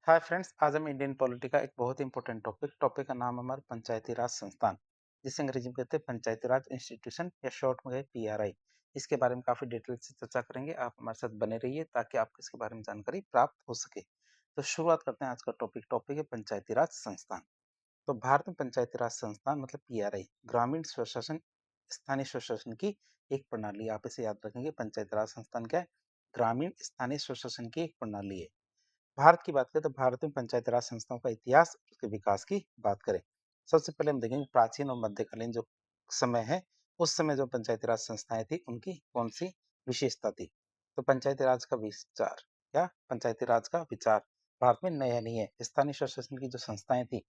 Hi friends, आज हम Indian polity का एक बहुत इंपॉर्टेंट टॉपिक का नाम है हमारा पंचायती राज संस्थान, जिसे अंग्रेजी में कहते हैं पंचायती राज इंस्टीट्यूशन या शॉर्ट में गए पीआरआई। इसके बारे में काफी डिटेल से चर्चा करेंगे। आप हमारे साथ बने रहिए ताकि आपको इसके बारे में जानकारी प्राप्त हो सके। तो शुरुआत करते हैं। आज का टॉपिक है पंचायती राज संस्थान। तो भारत में पंचायती राज संस्थान मतलब पीआरआई ग्रामीण स्वशासन स्थानीय स्वशासन की एक प्रणाली। आप इसे याद रखेंगे, पंचायती राज संस्थान क्या है? ग्रामीण स्थानीय स्वशासन की एक प्रणाली है। भारत की बात करें तो भारत में पंचायती राज संस्थाओं का इतिहास, उसके विकास की बात करें। सबसे पहले हम देखेंगे प्राचीन और मध्यकालीन जो समय है, उस समय जो पंचायती राज संस्थाएं थी उनकी कौन सी विशेषता थी। तो पंचायती राज का विचार या पंचायती राज का विचार भारत में नया नहीं है। स्थानीय स्वशासन की जो संस्थाएं थी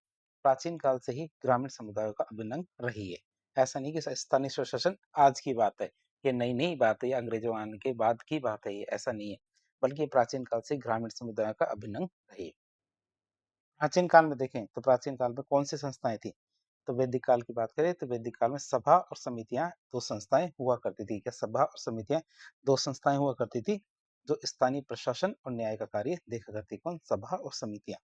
प्राचीन काल से ही ग्रामीण समुदायों का अभिन्न अंग रही है। ऐसा नहीं कि स्थानीय स्वशासन आज की बात है, ये नई नई बात है या अंग्रेजों आने के बाद की बात है, ये ऐसा नहीं है, बल्कि ये प्राचीन काल से ग्रामीण समुदाय का अभिन्न अंग रही। प्राचीन काल में देखें तो प्राचीन काल में कौन सी संस्थाएं थी। तो वैदिक काल की बात करें तो वैदिक काल में सभा और समितियां दो संस्थाएं हुआ करती थी। क्या सभा और समितियां दो संस्थाएं हुआ करती थी जो स्थानीय प्रशासन और न्याय का कार्य देखा करती? कौन? सभा और समितियां।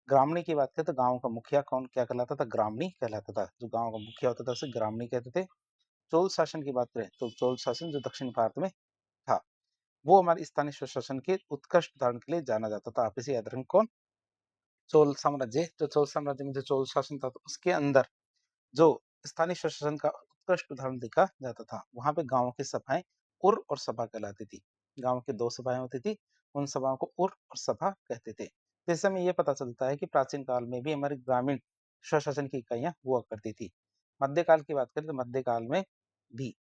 ग्रामणी की बात करें तो गांव का मुखिया कौन क्या कहलाता था? ग्रामणी कहलाता था। जो गांव का मुखिया होता था उसे ग्रामणी कहते थे। चोल शासन की बात करें तो चोल शासन जो दक्षिण भारत में था, वो हमारे स्थानीय स्वशासन के उत्कृष्ट उदाहरण के लिए जाना जाता था। आप इसे याद रखें। कौन? चोल साम्राज्य। जो चोल साम्राज्य में जो चोल शासन था तो उसके अंदर जो स्थानीय स्वशासन का उत्कृष्ट उदाहरण देखा जाता था, वहां पे गांवों की सभाएं उर और सभा कहलाती थी। गांव की दो सभाएं होती थी, उन सभाओं को उर और सभा कहते थे। तो इस समय यह पता चलता है कि प्राचीन काल में भी हमारे ग्रामीण स्वशासन की इकाइयां हुआ करती थी। मध्यकाल की बात करें तो मध्यकाल में भी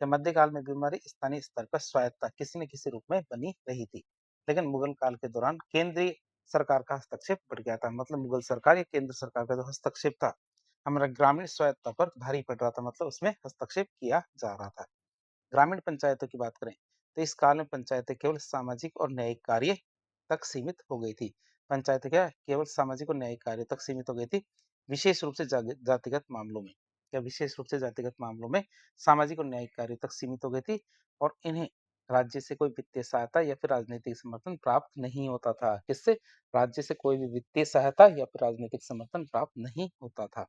या मध्यकाल में भी हमारे स्थानीय स्तर पर स्वायत्ता किसी न किसी रूप में बनी रही थी। लेकिन मुगल काल के दौरान केंद्रीय सरकार का हस्तक्षेप बढ़ गया था। मतलब मुगल सरकार या केंद्र सरकार का जो हस्तक्षेप था हमारा ग्रामीण स्वायत्ता पर भारी पड़ रहा था। मतलब उसमें हस्तक्षेप किया जा रहा था। ग्रामीण पंचायतों की बात करें तो इस काल में पंचायतें केवल सामाजिक और न्यायिक कार्य तक सीमित हो गई थी। पंचायतें क्या केवल सामाजिक और न्यायिक कार्य तक सीमित हो गई थी, विशेष रूप से जातिगत मामलों में। क्या विशेष रूप से जातिगत मामलों में सामाजिक और न्यायिक कार्य तक सीमित हो गई थी। और इन्हें राज्य से कोई वित्तीय सहायता या फिर राजनीतिक समर्थन प्राप्त नहीं होता था। किससे? राज्य से कोई भी वित्तीय सहायता या फिर राजनीतिक समर्थन प्राप्त नहीं होता था।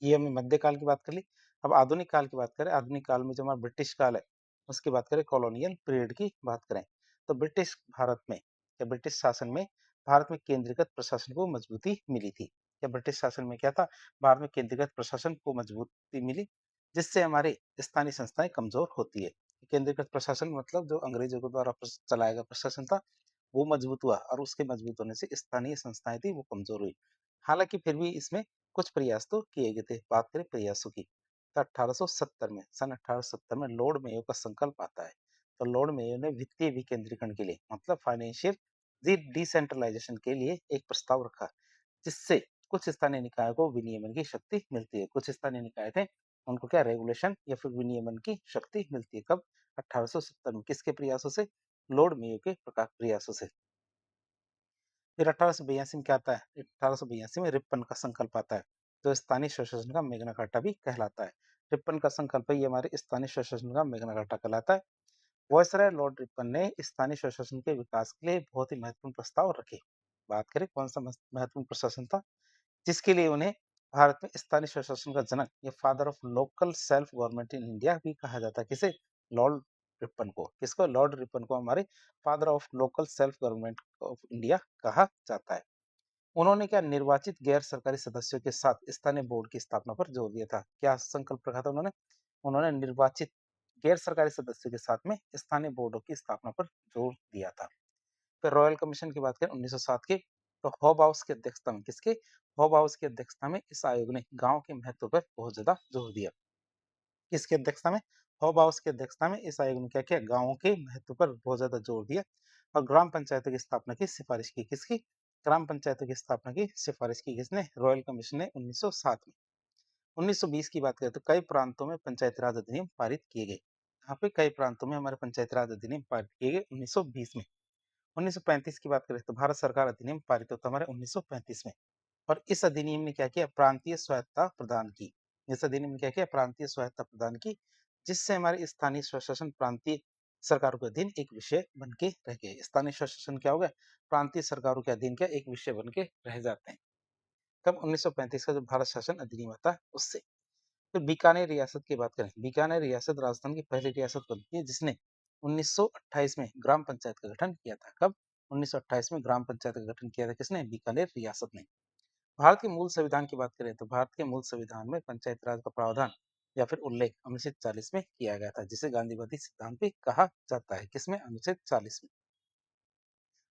ये हमने मध्यकाल की बात कर ली। अब आधुनिक काल की बात करें। आधुनिक काल में जो हमारा ब्रिटिश काल है उसकी बात करें, कॉलोनियल पीरियड की बात करें, तो ब्रिटिश भारत में या ब्रिटिश शासन में भारत में केंद्रीकृत प्रशासन को मजबूती मिली थी। या ब्रिटिश शासन में क्या था? भारत में केंद्रीकृत प्रशासन को मजबूती मिली, जिससे हमारे स्थानीय संस्थाएं कमजोर होती है। केंद्रीकृत प्रशासन मतलब जो अंग्रेजों के द्वारा चलाया गया प्रशासन था वो मजबूत हुआ, और उसके मजबूत होने से स्थानीय संस्थाएं थी वो कमजोर हुई। हालांकि फिर भी इसमें कुछ प्रयास तो किए गए थे। बात करें प्रयासों की तो 1870 में, सन 1870 में लॉर्ड मेयो का संकल्प आता है। तो लॉर्ड मेयो ने वित्तीय विकेंद्रीकरण के लिए मतलब फाइनेंशियल डिसेंट्रलाइजेशन के लिए एक प्रस्ताव रखा, जिससे कुछ स्थानीय निकायों को विनियमन की शक्ति मिलती है। कुछ स्थानीय निकाय थे उनको क्या रेगुलेशन या फिर विनियमन की शक्ति मिलती है। कब? 1870 में। किसके प्रयासों से? लॉर्ड मेयो के प्रयासों से। फिर 1882 में क्या आता है? 1882 में रिपन का संकल्प आता है, जो स्थानीय स्वशासन का मेगना कार्टा भी कहलाता है। रिपन का संकल्प ही हमारे स्थानीय स्वशासन का मेगना कार्टा कहलाता है। वायसराय लॉर्ड रिपन ने स्थानीय स्वशासन के विकास के लिए बहुत ही महत्वपूर्ण प्रस्ताव रखे। बात करें कौन सा महत्वपूर्ण प्रशासन था जिसके लिए उन्हें भारत में स्थानीय स्वशासन का जनक या father of local self government in India भी कहा जाता है। किसे? लॉर्ड रिपन को। किसको? लॉर्ड रिपन को हमारे father of local self government of India कहा जाता है। उन्होंने क्या निर्वाचित गैर सरकारी सदस्यों के साथ स्थानीय बोर्ड की स्थापना पर जोर दिया था। क्या संकल्प रखा था उन्होंने? उन्होंने निर्वाचित गैर सरकारी सदस्यों के साथ में स्थानीय बोर्डों की स्थापना पर जोर दिया था। फिर रॉयल कमीशन की बात करें 1907 की, तो हॉब हाउस की अध्यक्षता में, किसके? हॉब हाउस की अध्यक्षता में इस आयोग ने गांव के महत्व पर बहुत ज्यादा जोर दिया। किसकी अध्यक्षता में? हॉब हाउस की अध्यक्षता में इस आयोग ने क्या किया? गांवों के महत्व पर बहुत ज्यादा जोर दिया और ग्राम पंचायतों की स्थापना की सिफारिश की। किसकी? ग्राम पंचायतों की स्थापना की सिफारिश की किसने? रॉयल कमीशन ने 1907 में। 1920 की बात करें तो कई प्रांतों में पंचायती राज अधिनियम पारित किए गए। यहाँ पे कई प्रांतों में हमारे पंचायती राज अधिनियम पारित किए गए 1920 में। 1935 की बात करें तो भारत सरकार अधिनियम पारित होता हमारे 1935 में। और इस अधिनियम ने क्या किया? प्रांतीय स्वायत्ता प्रदान की। इस अधिनियम ने क्या किया? प्रांतीय स्वायत्ता प्रदान की, जिससे हमारे स्थानीय स्वशासन प्रांतीय सरकारों के अधीन एक विषय बन के रह गए। स्थानीय स्वशासन क्या हो गया, प्रांतीय सरकारों के अधीन क्या एक विषय बन के रह जाते हैं। कब 1935 का जो भारत शासन अधिनियम आता है उससे। फिर बीकानेर रियासत की बात करें, बीकानेर रियासत राजस्थान की पहली रियासत बनती है जिसने 1928 में ग्राम पंचायत का गठन किया था। कब? 1928 में ग्राम पंचायत का गठन किया था किसने? बीकानेर रियासत ने। भारत के मूल संविधान की बात करें तो भारत के मूल संविधान में पंचायत राज का प्रावधान या फिर उल्लेख अनुच्छेद 40 में किया गया था, जिसे गांधीवादी सिद्धांत भी कहा जाता है। किसमें? अनुच्छेद 40 में।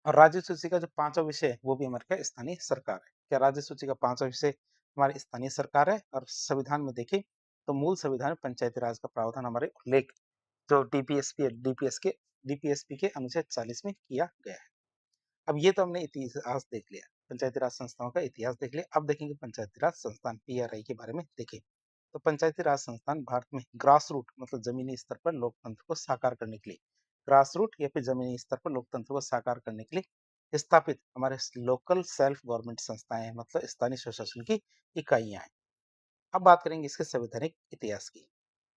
और राज्य सूची का जो पांचवा विषय है वो भी हमारे क्या स्थानीय सरकार है। क्या राज्य सूची का पांचवा विषय हमारी स्थानीय सरकार है? और संविधान में देखें तो मूल संविधान में पंचायती राज का प्रावधान हमारे उल्लेख जो डीपीएसपी के अनुच्छेद 40 में किया गया है। अब ये तो हमने इतिहास देख लिया, पंचायती राज संस्थाओं का इतिहास देख लिया। अब देखेंगे पंचायती राज संस्थान पीआरआई के बारे में देखें। तो पंचायती राज संस्थान भारत में ग्रास रूट मतलब जमीनी स्तर पर लोकतंत्र को साकार करने के लिए, ग्रास रूट या फिर जमीनी स्तर पर लोकतंत्र को साकार करने के लिए स्थापित हमारे लोकल सेल्फ गवर्नमेंट संस्थाएं हैं, मतलब स्थानीय स्वशासन की इकाइयां हैं। अब बात करेंगे इसके संवैधानिक इतिहास की,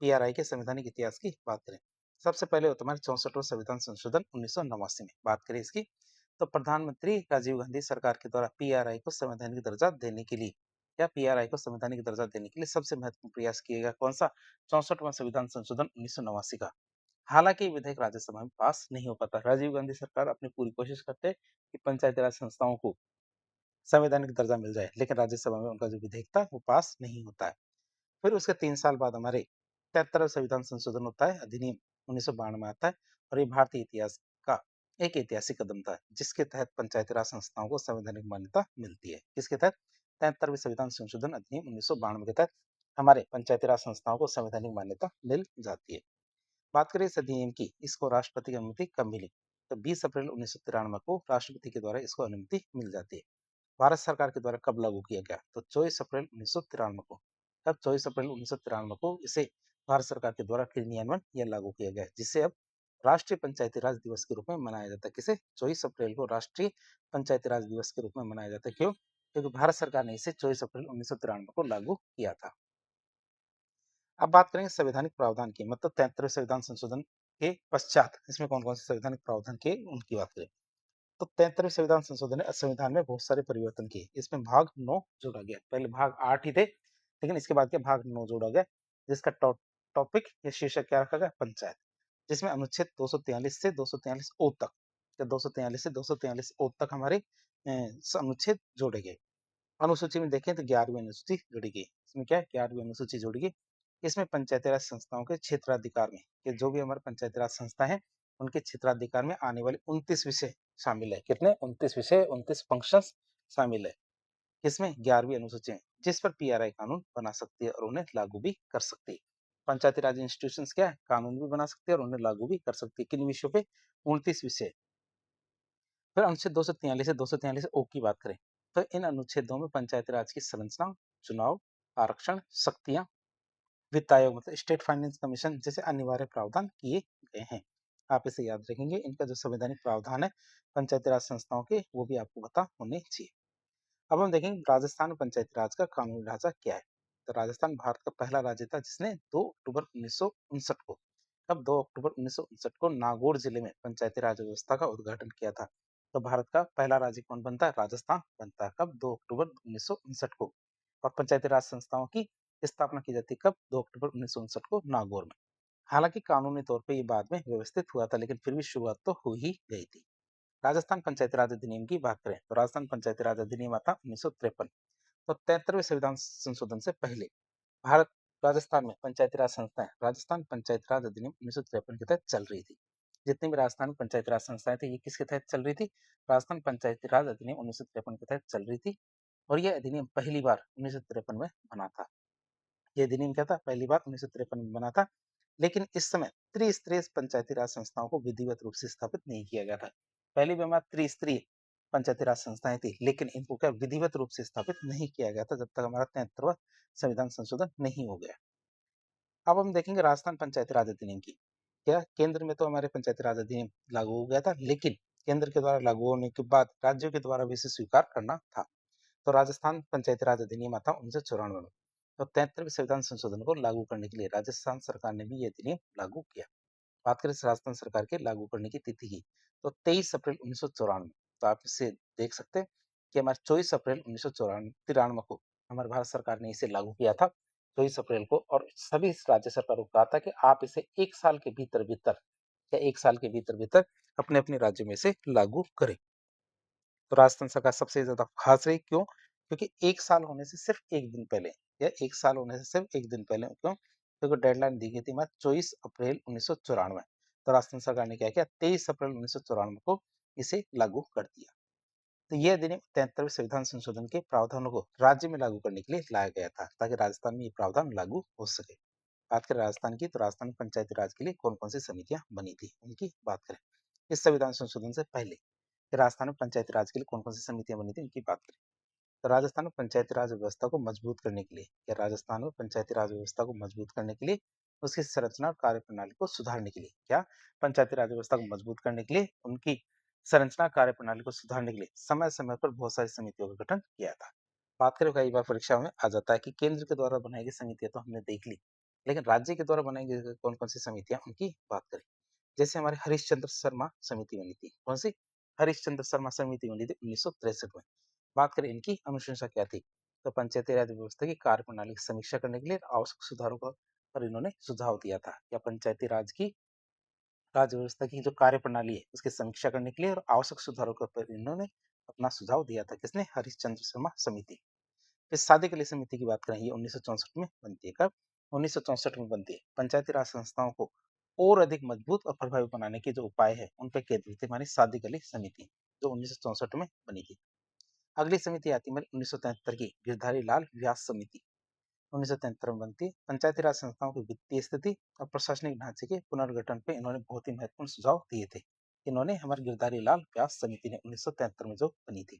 पीआरआई के संवैधानिक इतिहास की बात करें। सबसे पहले होता है 64वां संविधान संशोधन 1989 में। बात करें इसकी तो प्रधानमंत्री राजीव गांधी सरकार के द्वारा पीआरआई को संवैधानिक दर्जा देने के लिए, या पीआरआई को संवैधानिक दर्जा देने के लिए सबसे महत्वपूर्ण प्रयास किया गया कौन सा? 64वां संविधान संशोधन 1989 का। हालांकि विधेयक राज्यसभा में पास नहीं हो पाता। राजीव गांधी सरकार अपनी पूरी कोशिश करते हैं कि पंचायती राज संस्थाओं को संवैधानिक दर्जा मिल जाए, लेकिन राज्यसभा में उनका जो विधेयक था वो पास नहीं होता है। फिर उसके 3 साल बाद हमारे 73वां संविधान संशोधन होता है, अधिनियम 1992 में आता है। और ये भारतीय इतिहास का एक ऐतिहासिक कदम था जिसके तहत पंचायती राज संस्थाओं को संवैधानिक मान्यता मिलती है। किसके तहत? 73वें संविधान संशोधन अधिनियम 1992 के तहत हमारे पंचायती राज संस्थाओं को संवैधानिक मान्यता मिल जाती है। बात करें इस अधिनियम की, इसको राष्ट्रपति की अनुमति कब मिली? तो 20 अप्रैल 1993 को राष्ट्रपति के द्वारा इसको अनुमति मिल जाती है। भारत सरकार के द्वारा कब लागू किया गया? तो 24 अप्रैल 1993 को। तब 24 अप्रैल 1993 को इसे भारत सरकार के द्वारा क्रियान्वयन या लागू किया गया, जिसे अब राष्ट्रीय पंचायती राज दिवस के रूप में मनाया जाता है। किसे? 24 अप्रैल को राष्ट्रीय पंचायती राज दिवस के रूप में मनाया जाता है। क्यों? क्योंकि भारत सरकार ने इसे 24 अप्रैल 1993 को लागू किया था। अब बात करेंगे संवैधानिक प्रावधान की, मतलब 73वें संविधान संशोधन के पश्चात इसमें कौन कौन से संवैधानिक प्रावधान किए उनकी बात करें। तो 73वें संविधान संशोधन ने संविधान में बहुत सारे परिवर्तन किए। इसमें भाग 9 जोड़ा गया। पहले भाग 8 ही थे, लेकिन इसके बाद के भाग 9 जोड़ा गया, जिसका टॉपिक या शीर्षक क्या रखा गया? पंचायत। जिसमें अनुच्छेद 243 से 243 ओ तक, या 243 से 243 ओ तक हमारे अनुच्छेद जोड़े गए। अनुसूची में देखें तो 11वीं अनुसूची जोड़ी गई। इसमें क्या है? 11वीं अनुसूची जोड़ी गई। इसमें पंचायती राज संस्थाओं के क्षेत्राधिकार में, कि जो भी हमारे पंचायती राज संस्था है उनके क्षेत्राधिकार में आने वाले 29 विषय शामिल है। कितने? 29 विषय, 29 फंक्शंस शामिल है। किसमें? 11वीं अनुसूची में, जिस पर पीआरआई कानून बना सकती है और उन्हें लागू भी कर सकती है। पंचायती राज इंस्टीट्यूशंस क्या है? कानून भी बना सकती है और उन्हें लागू भी कर सकती है। किन विषयों पे? 29 विषय। फिर अनुच्छेद 243 से 243 ओ की बात करें तो इन अनुच्छेदों में पंचायती राज की संरचना, चुनाव, आरक्षण, शक्तियां, वित्त आयोग मतलब स्टेट फाइनेंस कमीशन जैसे अनिवार्य प्रावधान किए गए हैं। आप इसे याद रखेंगे। इनका जो संवैधानिक प्रावधान है पंचायती राज संस्थाओं के, वो भी आपको पता होने चाहिए। अब हम देखेंगे राजस्थान पंचायती राज का कानूनी ढांचा क्या है। तो राजस्थान भारत का पहला राज्य था जिसने 2 अक्टूबर 1959 को, कब? 2 अक्टूबर 1959 को नागौर जिले में पंचायती राज व्यवस्था का उद्घाटन किया था। तो भारत का पहला राज्य कौन बनता है? राजस्थान बनता है। कब? 2 अक्टूबर 1959 को। और पंचायती राज संस्थाओं की स्थापना की जाती है कब? 2 अक्टूबर 1959 को नागौर में। हालांकि कानूनी तौर पर ये बाद में व्यवस्थित हुआ था, लेकिन फिर भी शुरुआत तो हो ही गई थी। राजस्थान पंचायती राज अधिनियम की बात करें तो राजस्थान पंचायती राज अधिनियम आता 1953। तो 73वें संविधान संशोधन से पहले भारत राजस्थान में पंचायती राज संस्थाएं राजस्थान पंचायती राज अधिनियम 1953 के तहत चल रही थी। जितनी भी राजस्थान पंचायती राज संस्थाएं थी ये किसके तहत चल रही थी? राजस्थान पंचायती राज अधिनियम 1953 के तहत चल रही थी। और यह अधिनियम पहली बार 1953 में बना था। ये अधिनियम क्या था? पहली बार 1953 में बना था। लेकिन इस समय त्रिस्तरीय पंचायती राज संस्थाओं को विधिवत रूप से स्थापित नहीं किया गया था। पहली बार त्रिस्तरीय पंचायती राज संस्थाएं थी, लेकिन इनको क्या विधिवत रूप से स्थापित नहीं किया गया था जब तक हमारा 73वां संविधान संशोधन नहीं हो गया। अब हम देखेंगे राजस्थान पंचायती राज अधिनियम की। क्या केंद्र में तो हमारे पंचायती राज अधिनियम लागू हो गया था, लेकिन केंद्र के द्वारा लागू होने के बाद राज्यों के द्वारा भी इसे स्वीकार करना था। तो राजस्थान पंचायती राज अधिनियम आता 1994 में। तो 73वें संविधान संशोधन को लागू करने के लिए राजस्थान सरकार ने भी यह अधिनियम लागू किया। बात करें राजस्थान सरकार के लागू करने की तिथि की, तो 23 अप्रैल 1994। तो आप इसे देख सकते हैं कि हमारे 24 अप्रैल 1993 को हमारे भारत सरकार ने इसे लागू किया था 24 अप्रैल को, और सभी राज्य सरकारों को कहा था कि आप इसे 1 साल के भीतर-भीतर या 1 साल के भीतर-भीतर अपने-अपने राज्य में से लागू करें। तो राजस्थान सरकार सबसे ज़्यादा खास रही, क्यों? क्योंकि 1 साल होने से सिर्फ 1 दिन पहले, या 1 साल होने से सिर्फ 1 दिन पहले, क्यों? क्योंकि डेडलाइन दी गई थी हमारी 24 अप्रैल 1994। तो राजस्थान सरकार ने क्या किया, 23 अप्रैल 1994 को इसे लागू कर दिया। तो यह अधिनियम 73वें संविधान संशोधन के प्रावधानों को राज्य में लागू करने के लिए लाया गया था, ताकि राजस्थान में ये प्रावधान लागू हो सके। बात करें राजस्थान की, तो राजस्थान में पंचायती राज के लिए कौन-कौन सी समितियां बनी थी, उनकी बात करें। इस संविधान संशोधन से पहले कि राजस्थान में पंचायती राज के लिए कौन-कौन सी समितियां बनी थी, उनकी बात करें। तो राजस्थान में पंचायती राज व्यवस्था को मजबूत करने के लिए, या राजस्थान में पंचायती राज व्यवस्था को मजबूत करने के लिए, उसकी संरचना और कार्यप्रणाली को सुधारने के लिए, क्या पंचायती राज व्यवस्था को मजबूत करने के लिए, उनकी संरचना कार्यप्रणाली को सुधारने के लिए समय समय पर बहुत सारी समितियों का गठन किया था। बात करें, कई बार परीक्षाओं में आ जाता है कि केंद्र के द्वारा बनाई गई समितियां तो हमने देख ली, लेकिन राज्य के द्वारा बनाई गई कौन कौन सी समितियां, उनकी बात करें। जैसे हमारे हरिश्चंद्र शर्मा समिति बनी थी, कौन सी? हरिश्चंद्र शर्मा समिति बनी थी 1963 में। बात करें इनकी अनुशंसा क्या थी, तो पंचायती राज व्यवस्था की कार्यप्रणाली की समीक्षा करने के लिए आवश्यक सुधारों पर इन्होंने सुझाव दिया था, या पंचायती राज की राज्य व्यवस्था की जो कार्यप्रणाली है उसकी समीक्षा करने के लिए और आवश्यक सुधारों पर इन्होंने अपना सुझाव दिया था। किसने? हरिश्चंद्र शर्मा समिति। फिर सादे के लिए समिति की बात करें, ये 1964 में बनती है। कब? 1964 में बनती है। पंचायती राज संस्थाओं को और अधिक मजबूत और प्रभावी बनाने के जो उपाय है उन पर केंद्रित थी हमारी सादे के लिए समिति, जो 1964 में बनी थी। अगली समिति आती है हमारी 1973 की गिरधारी लाल व्यास समिति, 1973 में बनती है। पंचायती राज संस्थाओं की वित्तीय स्थिति और प्रशासनिक ढांचे के पुनर्गठन पे इन्होंने बहुत ही महत्वपूर्ण सुझाव दिए थे। इन्होंने हमारी गिरधारी लाल व्यास समिति ने 1973 में जो बनी थी।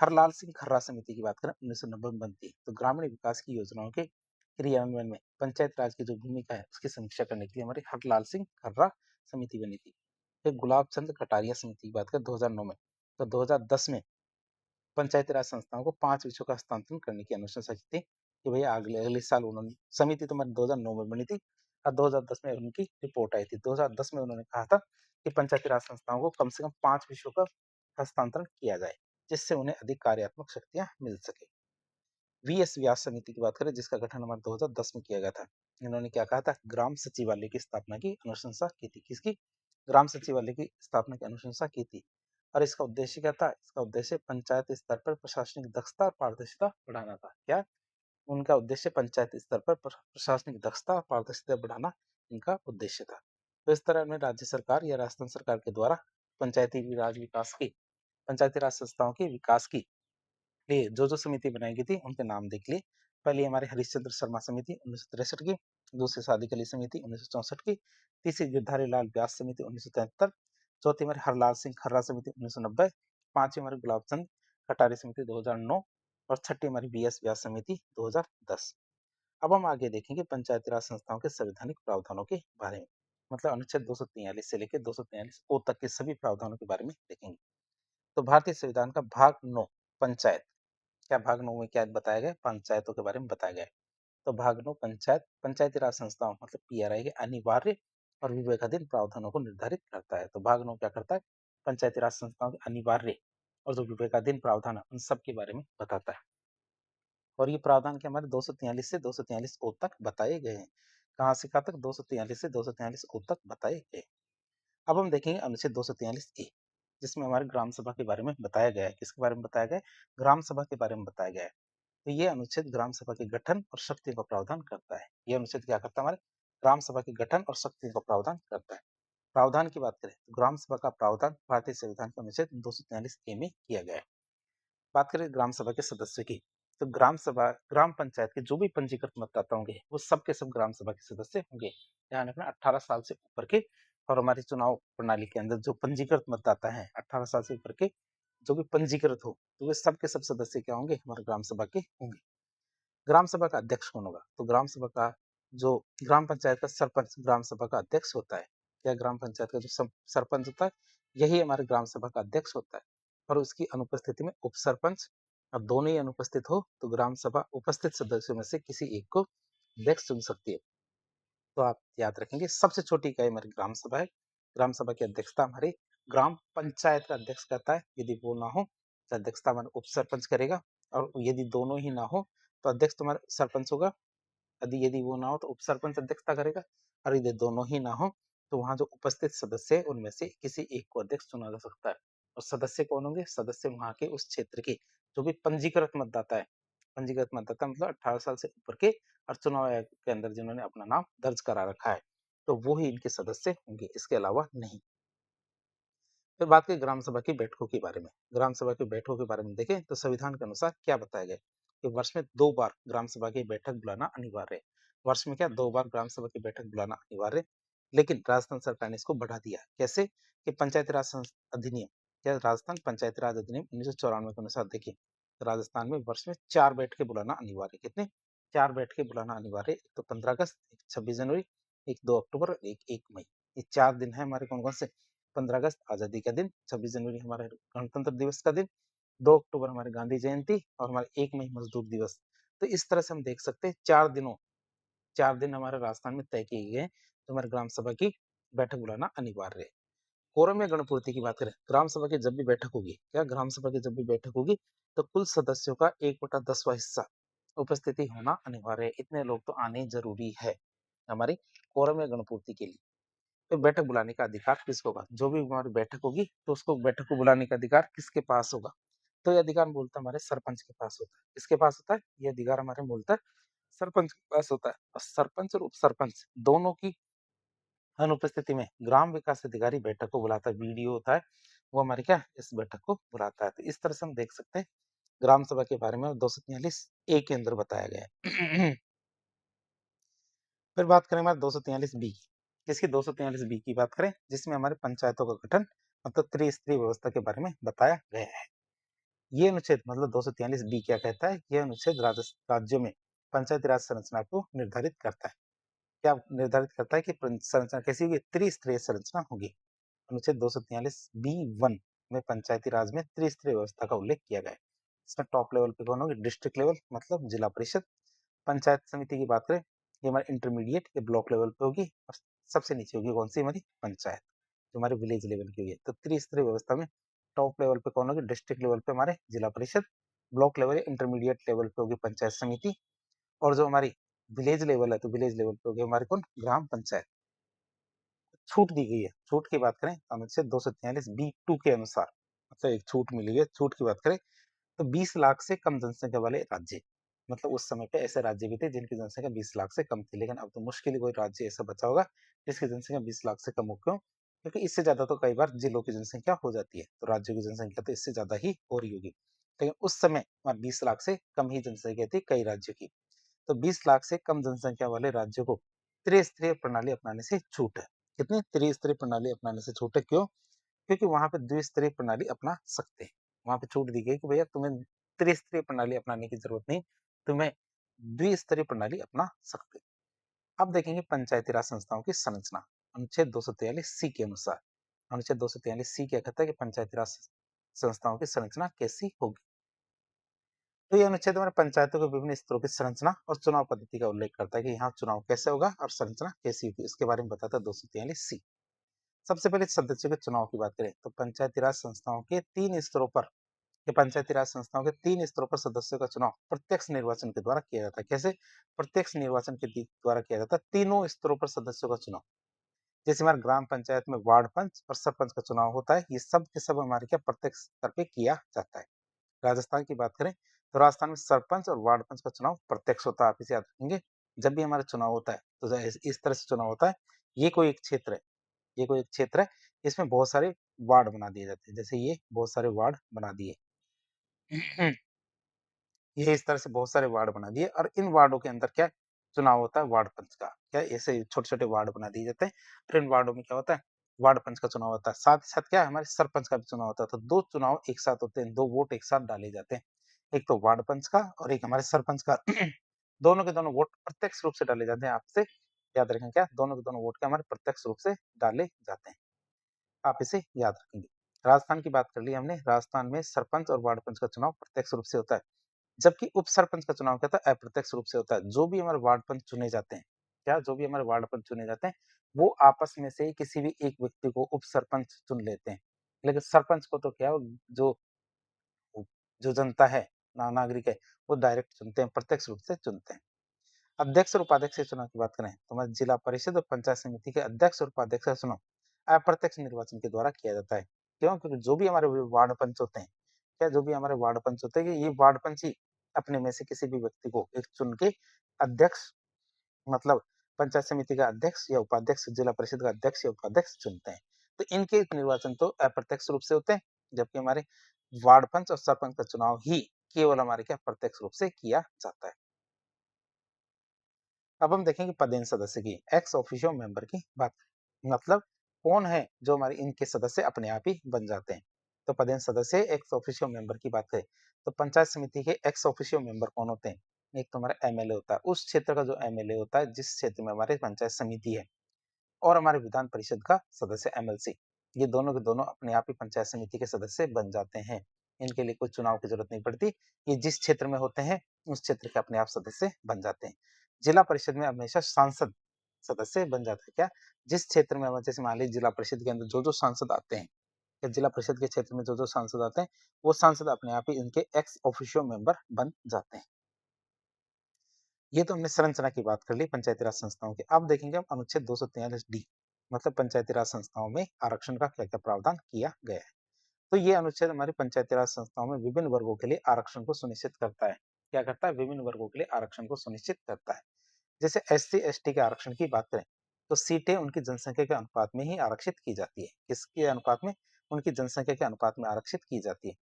हरलाल सिंह खर्रा समिति की बात करें, 1990 में बनती है। तो ग्रामीण विकास की योजनाओं के क्रियान्वयन में पंचायत राज की जो भूमिका है उसकी समीक्षा करने के लिए हमारी हरलाल सिंह खर्रा समिति बनी थी। फिर गुलाब चंद कटारिया समिति की बात करें 2009 में, तो 2010 में पंचायती राज संस्थाओं को 5 विषयों का हस्तांतरण करने की अनुशंसा की थी कि भैया अगले अगले साल उन्होंने, समिति तो 2009 में बनी थी और 2010 में उनकी रिपोर्ट आई थी। 2010 में उन्होंने कहा था कि पंचायती राज संस्थाओं को कम से कम 5 विषयों का हस्तांतरण किया जाए, जिससे उन्हें अधिक कार्यात्मक शक्तियां मिल सके। वीएस व्यास समिति की बात करें, जिसका गठन हमारे 2010 में किया गया था। इन्होंने क्या कहा था? ग्राम सचिवालय की स्थापना की अनुशंसा की थी। किसकी? ग्राम सचिवालय की स्थापना की अनुशंसा की थी। और इसका उद्देश्य क्या था? इसका उद्देश्य पंचायत स्तर पर प्रशासनिक दक्षता और पारदर्शिता बढ़ाना था। क्या? उनका उद्देश्य पंचायत स्तर पर प्रशासनिक दक्षता और पारदर्शिता बढ़ाना इनका उद्देश्य था। तो इस तरह में राज्य सरकार या राजस्थान सरकार के द्वारा पंचायती राज विकास की, पंचायती राज संस्थाओं के विकास की लिए जो समिति बनाई गई थी उनके नाम देख लिए। पहली हमारी हरिश्चंद्र शर्मा समिति 1963 की, दूसरी सादी के लिए समिति 1964 की, तीसरी गिरधारी लाल व्यास समिति 1973, चौथी हमारी हरलाल सिंह खर्रा समिति 1990, पांचवी हमारी गुलाब चंद कटारी समिति 2009 और छठी हमारी बी एस व्यास समिति 2010। अब हम आगे देखेंगे पंचायती राज संस्थाओं के संवैधानिक प्रावधानों के बारे में, मतलब अनुच्छेद 243 से लेकर 243 ओ तक के सभी प्रावधानों के बारे में देखेंगे। तो भारतीय संविधान का भाग 9 पंचायत, क्या भाग 9 में क्या बताया गया? पंचायतों के बारे में बताया गया है। तो भाग 9 पंचायत, पंचायती राज संस्थाओं मतलब पीआरआई के अनिवार्य और विवेकाधीन प्रावधानों को निर्धारित करता है। तो भाग 9 क्या करता है? पंचायती राज संस्थाओं के अनिवार्य और जो विवेकाधीन प्रावधान है उन सब के बारे में बताता है। और ये प्रावधान के हमारे 243 से 243 ओ तक बताए गए हैं। कहाँ से कहाँ तक? 243 से 243 ओ तक बताए गए। अब हम देखेंगे अनुच्छेद 243 ए, जिसमें हमारे ग्राम सभा के बारे में बताया गया है। किसके बारे में बताया गया है? ग्राम सभा के बारे में बताया गया है। तो ये अनुच्छेद ग्राम सभा के गठन और शक्तियों का प्रावधान करता है। ये अनुच्छेद क्या करता है? हमारे ग्राम सभा के गठन और शक्तियों का प्रावधान करता है। प्रावधान की बात करें तो ग्राम सभा का प्रावधान भारतीय संविधान के अनुच्छेद 243 ए में किया गया है। बात करें ग्राम सभा के सदस्यों की, तो ग्राम सभा, ग्राम पंचायत के जो भी पंजीकृत मतदाता होंगे वो सब के सब ग्राम सभा के सदस्य होंगे। ध्यान रखना 18 साल से ऊपर के, और हमारी चुनाव प्रणाली के अंदर जो पंजीकृत मतदाता है 18 साल से ऊपर के जो भी पंजीकृत हो, तो वे सब के सब सदस्य क्या होंगे? हमारे ग्राम सभा के होंगे। ग्राम सभा का अध्यक्ष कौन होगा? तो ग्राम सभा का जो ग्राम पंचायत का सरपंच ग्राम सभा का अध्यक्ष होता है। क्या? ग्राम पंचायत का जो सरपंच होता है यही हमारे ग्राम सभा का अध्यक्ष होता है। और उसकी अनुपस्थिति में उप सरपंच, और दोनों ही अनुपस्थित हो तो ग्राम सभा उपस्थित सदस्यों में से किसी एक को अध्यक्ष चुन सकती है। तो आप याद रखेंगे सबसे छोटी इकाई हमारी ग्राम सभा है। ग्राम सभा की अध्यक्षता हमारी ग्राम पंचायत का अध्यक्ष करता है। यदि वो ना हो तो अध्यक्षता हमारा उप सरपंच करेगा, और यदि दोनों ही ना हो तो अध्यक्ष तुम्हारा सरपंच होगा। यदि यदि वो ना हो तो उप सरपंच अध्यक्षता करेगा, और यदि दोनों ही ना हो तो वहां जो उपस्थित सदस्य है उनमें से किसी एक को अध्यक्ष चुना जा सकता है। और सदस्य कौन होंगे? सदस्य वहां के उस क्षेत्र के जो भी पंजीकृत मतदाता है। पंजीकृत मतदाता मतलब 18 साल से ऊपर के, और चुनाव आयोग के अंदर जिन्होंने अपना नाम दर्ज करा रखा है, तो वो ही इनके सदस्य होंगे, इसके अलावा नहीं। फिर बात करें ग्राम सभा की बैठकों के बारे में। ग्राम सभा की बैठकों के बारे में देखें तो संविधान के अनुसार क्या बताया गया कि वर्ष में 2 बार ग्राम सभा की बैठक बुलाना अनिवार्य है। वर्ष में क्या 2 बार ग्राम सभा की बैठक बुलाना अनिवार्य है। लेकिन राजस्थान सरकार ने इसको बढ़ा दिया। कैसे? कि पंचायती राज अधिनियम, क्या राजस्थान पंचायती राज अधिनियम 1994 के अनुसार देखिए, तो राजस्थान में वर्ष में 4 बैठकें बुलाना अनिवार्य। कितने? 4 बैठकें बुलाना अनिवार्य। एक तो 15 अगस्त, एक 26 जनवरी, एक 2 अक्टूबर और एक 1 मई। ये 4 दिन है हमारे कौन कौन से? 15 अगस्त आजादी का दिन, 26 जनवरी हमारे गणतंत्र दिवस का दिन, 2 अक्टूबर हमारी गांधी जयंती, और हमारे 1 मई मजदूर दिवस। तो इस तरह से हम देख सकते हैं 4 दिन हमारे राजस्थान में तय किए गए हैं, तो हमारे ग्राम सभा की बैठक बुलाना अनिवार्य है। कोरम या गणपूर्ति की बात करें, ग्राम सभा की जब भी बैठक होगी, क्या ग्राम सभा की जब भी बैठक होगी तो कुल सदस्यों का 1/10वां हिस्सा उपस्थिति होना अनिवार्य है। इतने लोग तो आने जरूरी है हमारी कोरम या गणपूर्ति के लिए। तो बैठक बुलाने का अधिकार किसको होगा? जो भी हमारी बैठक होगी तो उसको बैठक को बुलाने का अधिकार किसके पास होगा? तो ये अधिकार मूलतः हमारे सरपंच के पास होता है। किसके पास होता है? ये अधिकार हमारे मूलतः सरपंच के पास होता है। और सरपंच और उप सरपंच दोनों की अनुपस्थिति में ग्राम विकास अधिकारी बैठक को बुलाता है। वीडियो होता है, वो हमारे क्या इस बैठक को बुलाता है। तो इस तरह से हम देख सकते हैं ग्राम सभा के बारे में 243 ए के अंदर बताया गया है। फिर बात करें हमारे 243 बी की। किसकी? 243 बी की बात करें, जिसमें हमारे पंचायतों का गठन मतलब त्रिस्तरीय व्यवस्था के बारे में बताया गया है। ये अनुच्छेद मतलब 243 बी क्या कहता है? यह अनुच्छेद राज्यों में पंचायती राज संरचना को निर्धारित करता है। क्या निर्धारित करता है कि संरचना कैसी होगी? त्रिस्तरीय संरचना होगी। अनुच्छेद 243 बी वन में पंचायती राज में त्रिस्तरीय व्यवस्था का उल्लेख किया गया है। इसमें टॉप लेवल पे कौन होगी? डिस्ट्रिक्ट लेवल मतलब जिला परिषद। पंचायत समिति की बात करें, ये हमारे इंटरमीडिएट या ब्लॉक लेवल पे होगी, और सबसे नीचे होगी कौन सी? हमारी पंचायत, जो हमारे विलेज लेवल की होगी। तो त्रिस्तरीय व्यवस्था में टॉप लेवल पे कौन होगी? डिस्ट्रिक्ट लेवल पे हमारे जिला परिषद, ब्लॉक लेवल या इंटरमीडिएट लेवल पे होगी पंचायत समिति, और जो हमारी विलेज लेवल है तो विलेज लेवल पे होगी हमारे कौन? ग्राम पंचायत। छूट दी गई है। छूट की बात करें तो अनुच्छेद 243 बी टू के अनुसार, मतलब एक छूट मिली है। छूट की बात करें तो 20 लाख से कम जनसंख्या वाले राज्य, मतलब उस समय पे ऐसे राज्य भी थे जिनकी जनसंख्या 20 लाख से कम थी, लेकिन अब तो मुश्किल ही कोई राज्य ऐसा बचा होगा जिसकी जनसंख्या 20 लाख से कम हो। क्यों? क्योंकि इससे ज्यादा तो कई बार जिलों की जनसंख्या हो जाती है, तो राज्यों की जनसंख्या तो इससे ज्यादा ही हो रही होगी, लेकिन उस समय 20 लाख से कम ही जनसंख्या थी कई राज्यों की। तो 20 लाख से कम जनसंख्या वाले राज्यों को त्रिस्तरीय प्रणाली अपनाने से छूट है। कितनी? त्रिस्तरीय प्रणाली अपनाने से छूट है। क्यों? क्योंकि वहां पे द्विस्तरीय प्रणाली अपना सकते हैं। वहां पे छूट दी गई कि भैया तुम्हें त्रिस्तरीय प्रणाली अपनाने की जरूरत नहीं, तुम्हें द्विस्तरीय प्रणाली अपना सकते हो। अब देखेंगे पंचायती राज संस्थाओं की संरचना अनुच्छेद 243 सी के अनुसार। अनुच्छेद 243 सी क्या कहता है कि पंचायती राज संस्थाओं की संरचना कैसी होगी? तो ये अनुच्छेद हमारे पंचायतों के विभिन्न स्तरों की संरचना और चुनाव पद्धति का उल्लेख करता है कि यहाँ चुनाव कैसे होगा और संरचना कैसी होगी, इसके बारे में बताता है 243 सी। सबसे पहले सदस्यों के चुनाव की बात करें तो पंचायती राज संस्थाओं के 3 स्तरों पर, ये पंचायती राज संस्थाओं के 3 स्तरों पर सदस्यों का चुनाव प्रत्यक्ष निर्वाचन के द्वारा किया जाता है। कैसे? प्रत्यक्ष निर्वाचन के द्वारा किया जाता है। तीनों स्तरों पर सदस्यों का चुनाव, जैसे हमारे ग्राम पंचायत में वार्ड पंच और सरपंच का चुनाव होता है, ये सब के सब हमारे क्या प्रत्यक्ष स्तर पे किया जाता है। राजस्थान की बात करें तो राजस्थान में सरपंच और वार्ड पंच का चुनाव प्रत्यक्ष होता है। आप इसे याद रखेंगे, जब भी हमारा चुनाव होता है तो इस तरह से चुनाव होता है। ये कोई एक क्षेत्र है, ये कोई एक क्षेत्र है, इसमें बहुत सारे वार्ड बना दिए जाते हैं। जैसे ये बहुत सारे वार्ड बना दिए, ये इस तरह से बहुत सारे वार्ड बना दिए, और इन वार्डों के अंदर क्या चुनाव होता है? वार्ड पंच का। क्या ऐसे छोटे छोटे वार्ड बना दिए जाते हैं, और इन वार्डों में क्या होता है? वार्ड पंच का चुनाव होता है। साथ ही साथ क्या है? हमारे सरपंच का भी चुनाव होता है। तो 2 चुनाव एक साथ होते हैं, 2 वोट एक साथ डाले जाते हैं। एक तो वार्ड पंच का और एक हमारे सरपंच का। दोनों के दोनों वोट प्रत्यक्ष रूप से डाले जाते हैं। आपसे याद रखें, क्या दोनों के दोनों वोट क्या हमारे प्रत्यक्ष रूप से डाले जाते हैं। आप इसे याद रखेंगे। राजस्थान की बात कर ली हमने। राजस्थान में सरपंच और वार्ड पंच का चुनाव प्रत्यक्ष रूप से होता है, जबकि उप सरपंच का चुनाव क्या होता है? अप्रत्यक्ष रूप से होता है। जो भी हमारे वार्ड पंच चुने जाते हैं, क्या जो भी हमारे वार्ड पंच चुने जाते हैं, वो आपस में से ही किसी भी एक व्यक्ति को उप सरपंच चुन लेते हैं। लेकिन सरपंच को तो क्या जो जो जनता है, नागरिक है, वो डायरेक्ट चुनते हैं, प्रत्यक्ष रूप से चुनते हैं। अध्यक्ष और उपाध्यक्ष के चुनाव की बात करें तो हमारे जिला परिषद और पंचायत समिति के अध्यक्ष और उपाध्यक्ष का चुनाव अप्रत्यक्ष निर्वाचन के द्वारा किया जाता है। क्यों? क्योंकि जो भी हमारे वार्ड पंच होते हैं, क्या जो भी हमारे वार्ड पंच होते हैं, ये वार्ड पंच ही अपने में से किसी भी व्यक्ति को एक चुन के अध्यक्ष, मतलब पंचायत समिति का अध्यक्ष या उपाध्यक्ष, जिला परिषद का अध्यक्ष या उपाध्यक्ष चुनते हैं। तो इनके निर्वाचन तो अप्रत्यक्ष रूप से होते हैं, जबकि हमारे वार्ड पंच और सरपंच का चुनाव ही केवल हमारे क्या प्रत्यक्ष रूप से किया जाता है। अब हम देखेंगे पदेन सदस्य की एक्स ऑफिशियो मेंबर की बात, मतलब कौन है जो हमारे इनके सदस्य अपने आप ही बन जाते हैं। तो पदेन सदस्य एक्स ऑफिशियो मेंबर की बात करें तो पंचायत समिति के एक्स ऑफिशियो मेंबर कौन होते हैं? एक तो हमारा एमएलए होता है, उस क्षेत्र का जो एमएलए होता है जिस क्षेत्र में हमारे पंचायत समिति है, और हमारे विधान परिषद का सदस्य एमएलसी, ये दोनों के दोनों अपने आप ही पंचायत समिति के सदस्य बन जाते हैं। इनके लिए कोई चुनाव की जरूरत नहीं पड़ती, ये जिस क्षेत्र में होते हैं उस क्षेत्र के अपने आप सदस्य बन जाते हैं। जिला परिषद में हमेशा सांसद सदस्य बन जाता है। क्या? जिस क्षेत्र में जैसे मान लीजिए जिला परिषद के अंदर जो जो सांसद आते हैं, या जिला परिषद के क्षेत्र में जो जो सांसद आते हैं, वो सांसद अपने आप ही इनके एक्स ऑफिशियो मेंबर बन जाते हैं। ये तो हमने संरचना की बात कर ली पंचायती राज संस्थाओं की। अब देखेंगे हम अनुच्छेद 243 डी, मतलब पंचायती राज संस्थाओं में आरक्षण का क्या क्या प्रावधान किया गया है। तो ये अनुच्छेद हमारी पंचायती राज संस्थाओं में विभिन्न वर्गों के लिए आरक्षण को सुनिश्चित करता है। क्या करता है? विभिन्न वर्गों के लिए आरक्षण को सुनिश्चित करता है। जैसे एससी एसटी के आरक्षण की बात करें तो सीटें उनकी जनसंख्या के अनुपात में ही आरक्षित की जाती है। किसके अनुपात में? उनकी जनसंख्या के अनुपात में आरक्षित की जाती है।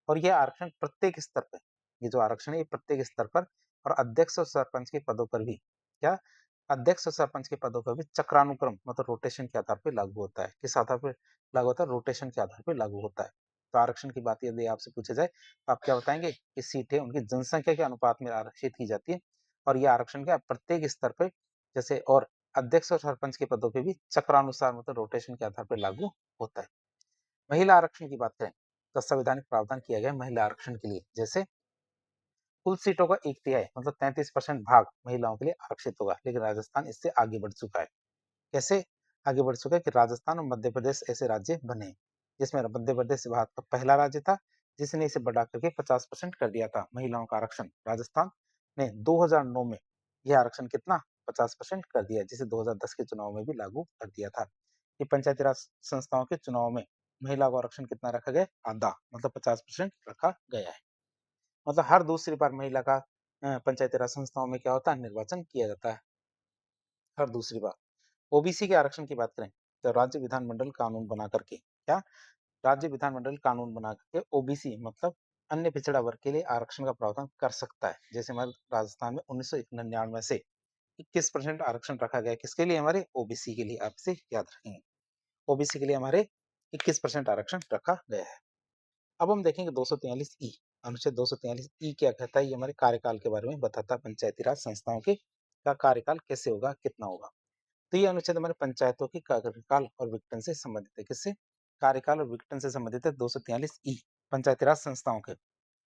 और यह आरक्षण प्रत्येक स्तर पर, ये जो आरक्षण है ये प्रत्येक स्तर पर और अध्यक्ष और सरपंच के पदों पर भी, क्या, अध्यक्ष और सरपंच के पदों पर भी चक्रानुक्रम मतलब रोटेशन के आधार पर लागू होता है। किस आधार पर लागू होता है? रोटेशन के आधार पर लागू होता है। तो आरक्षण की बात यदि आपसे पूछा जाए तो आप क्या बताएंगे कि सीटें उनकी जनसंख्या के अनुपात में आरक्षित की जाती है, और यह आरक्षण क्या प्रत्येक स्तर पर, जैसे, और अध्यक्ष और सरपंच के पदों पे भी चक्रानुसार मतलब रोटेशन के आधार पर लागू होता है। महिला आरक्षण की बात करें तो संवैधानिक प्रावधान किया गया महिला आरक्षण के लिए। जैसे कुल सीटों का 1/3 मतलब 33% भाग महिलाओं के लिए आरक्षित होगा, लेकिन राजस्थान इससे आगे बढ़ चुका है। कैसे आगे बढ़ चुका है कि राजस्थान और मध्य प्रदेश ऐसे राज्य बने जिसमें मध्य प्रदेश भारत का पहला राज्य था जिसने इसे बढ़ा करके 50% कर दिया था महिलाओं का आरक्षण। राजस्थान ने 2009 में यह आरक्षण कितना 50% कर दिया, जिसे 2010 के चुनाव में भी लागू कर दिया था। कि पंचायती राज संस्थाओं के चुनाव में महिला को आरक्षण कितना रखा गया? आधा, मतलब 50% रखा गया है। मतलब हर दूसरी बार महिला का पंचायती राज संस्थाओं में क्या होता है? निर्वाचन किया जाता है, हर दूसरी बार। ओबीसी के आरक्षण की बात करें तो राज्य विधानमंडल कानून बना करके, क्या, राज्य विधानमंडल कानून बना करके ओबीसी मतलब अन्य पिछड़ा वर्ग के लिए आरक्षण का प्रावधान कर सकता है। जैसे हमारे राजस्थान में 1999 से 21% आरक्षण रखा गया, किसके लिए? हमारे ओबीसी के लिए। आपसे याद रखेंगे, ओबीसी के लिए हमारे 21% आरक्षण रखा गया है। अब हम देखेंगे 243 ई, अनुच्छेद 243 ई क्या कहता है? ये हमारे कार्यकाल के बारे में बताता है, पंचायती राज संस्थाओं के का कार्यकाल कैसे होगा, कितना होगा। तो ये अनुच्छेद हमारे पंचायतों की कार्यकाल और विघटन से संबंधित है। किससे? कार्यकाल और विघटन से संबंधित है 243 ई। पंचायती राज संस्थाओं के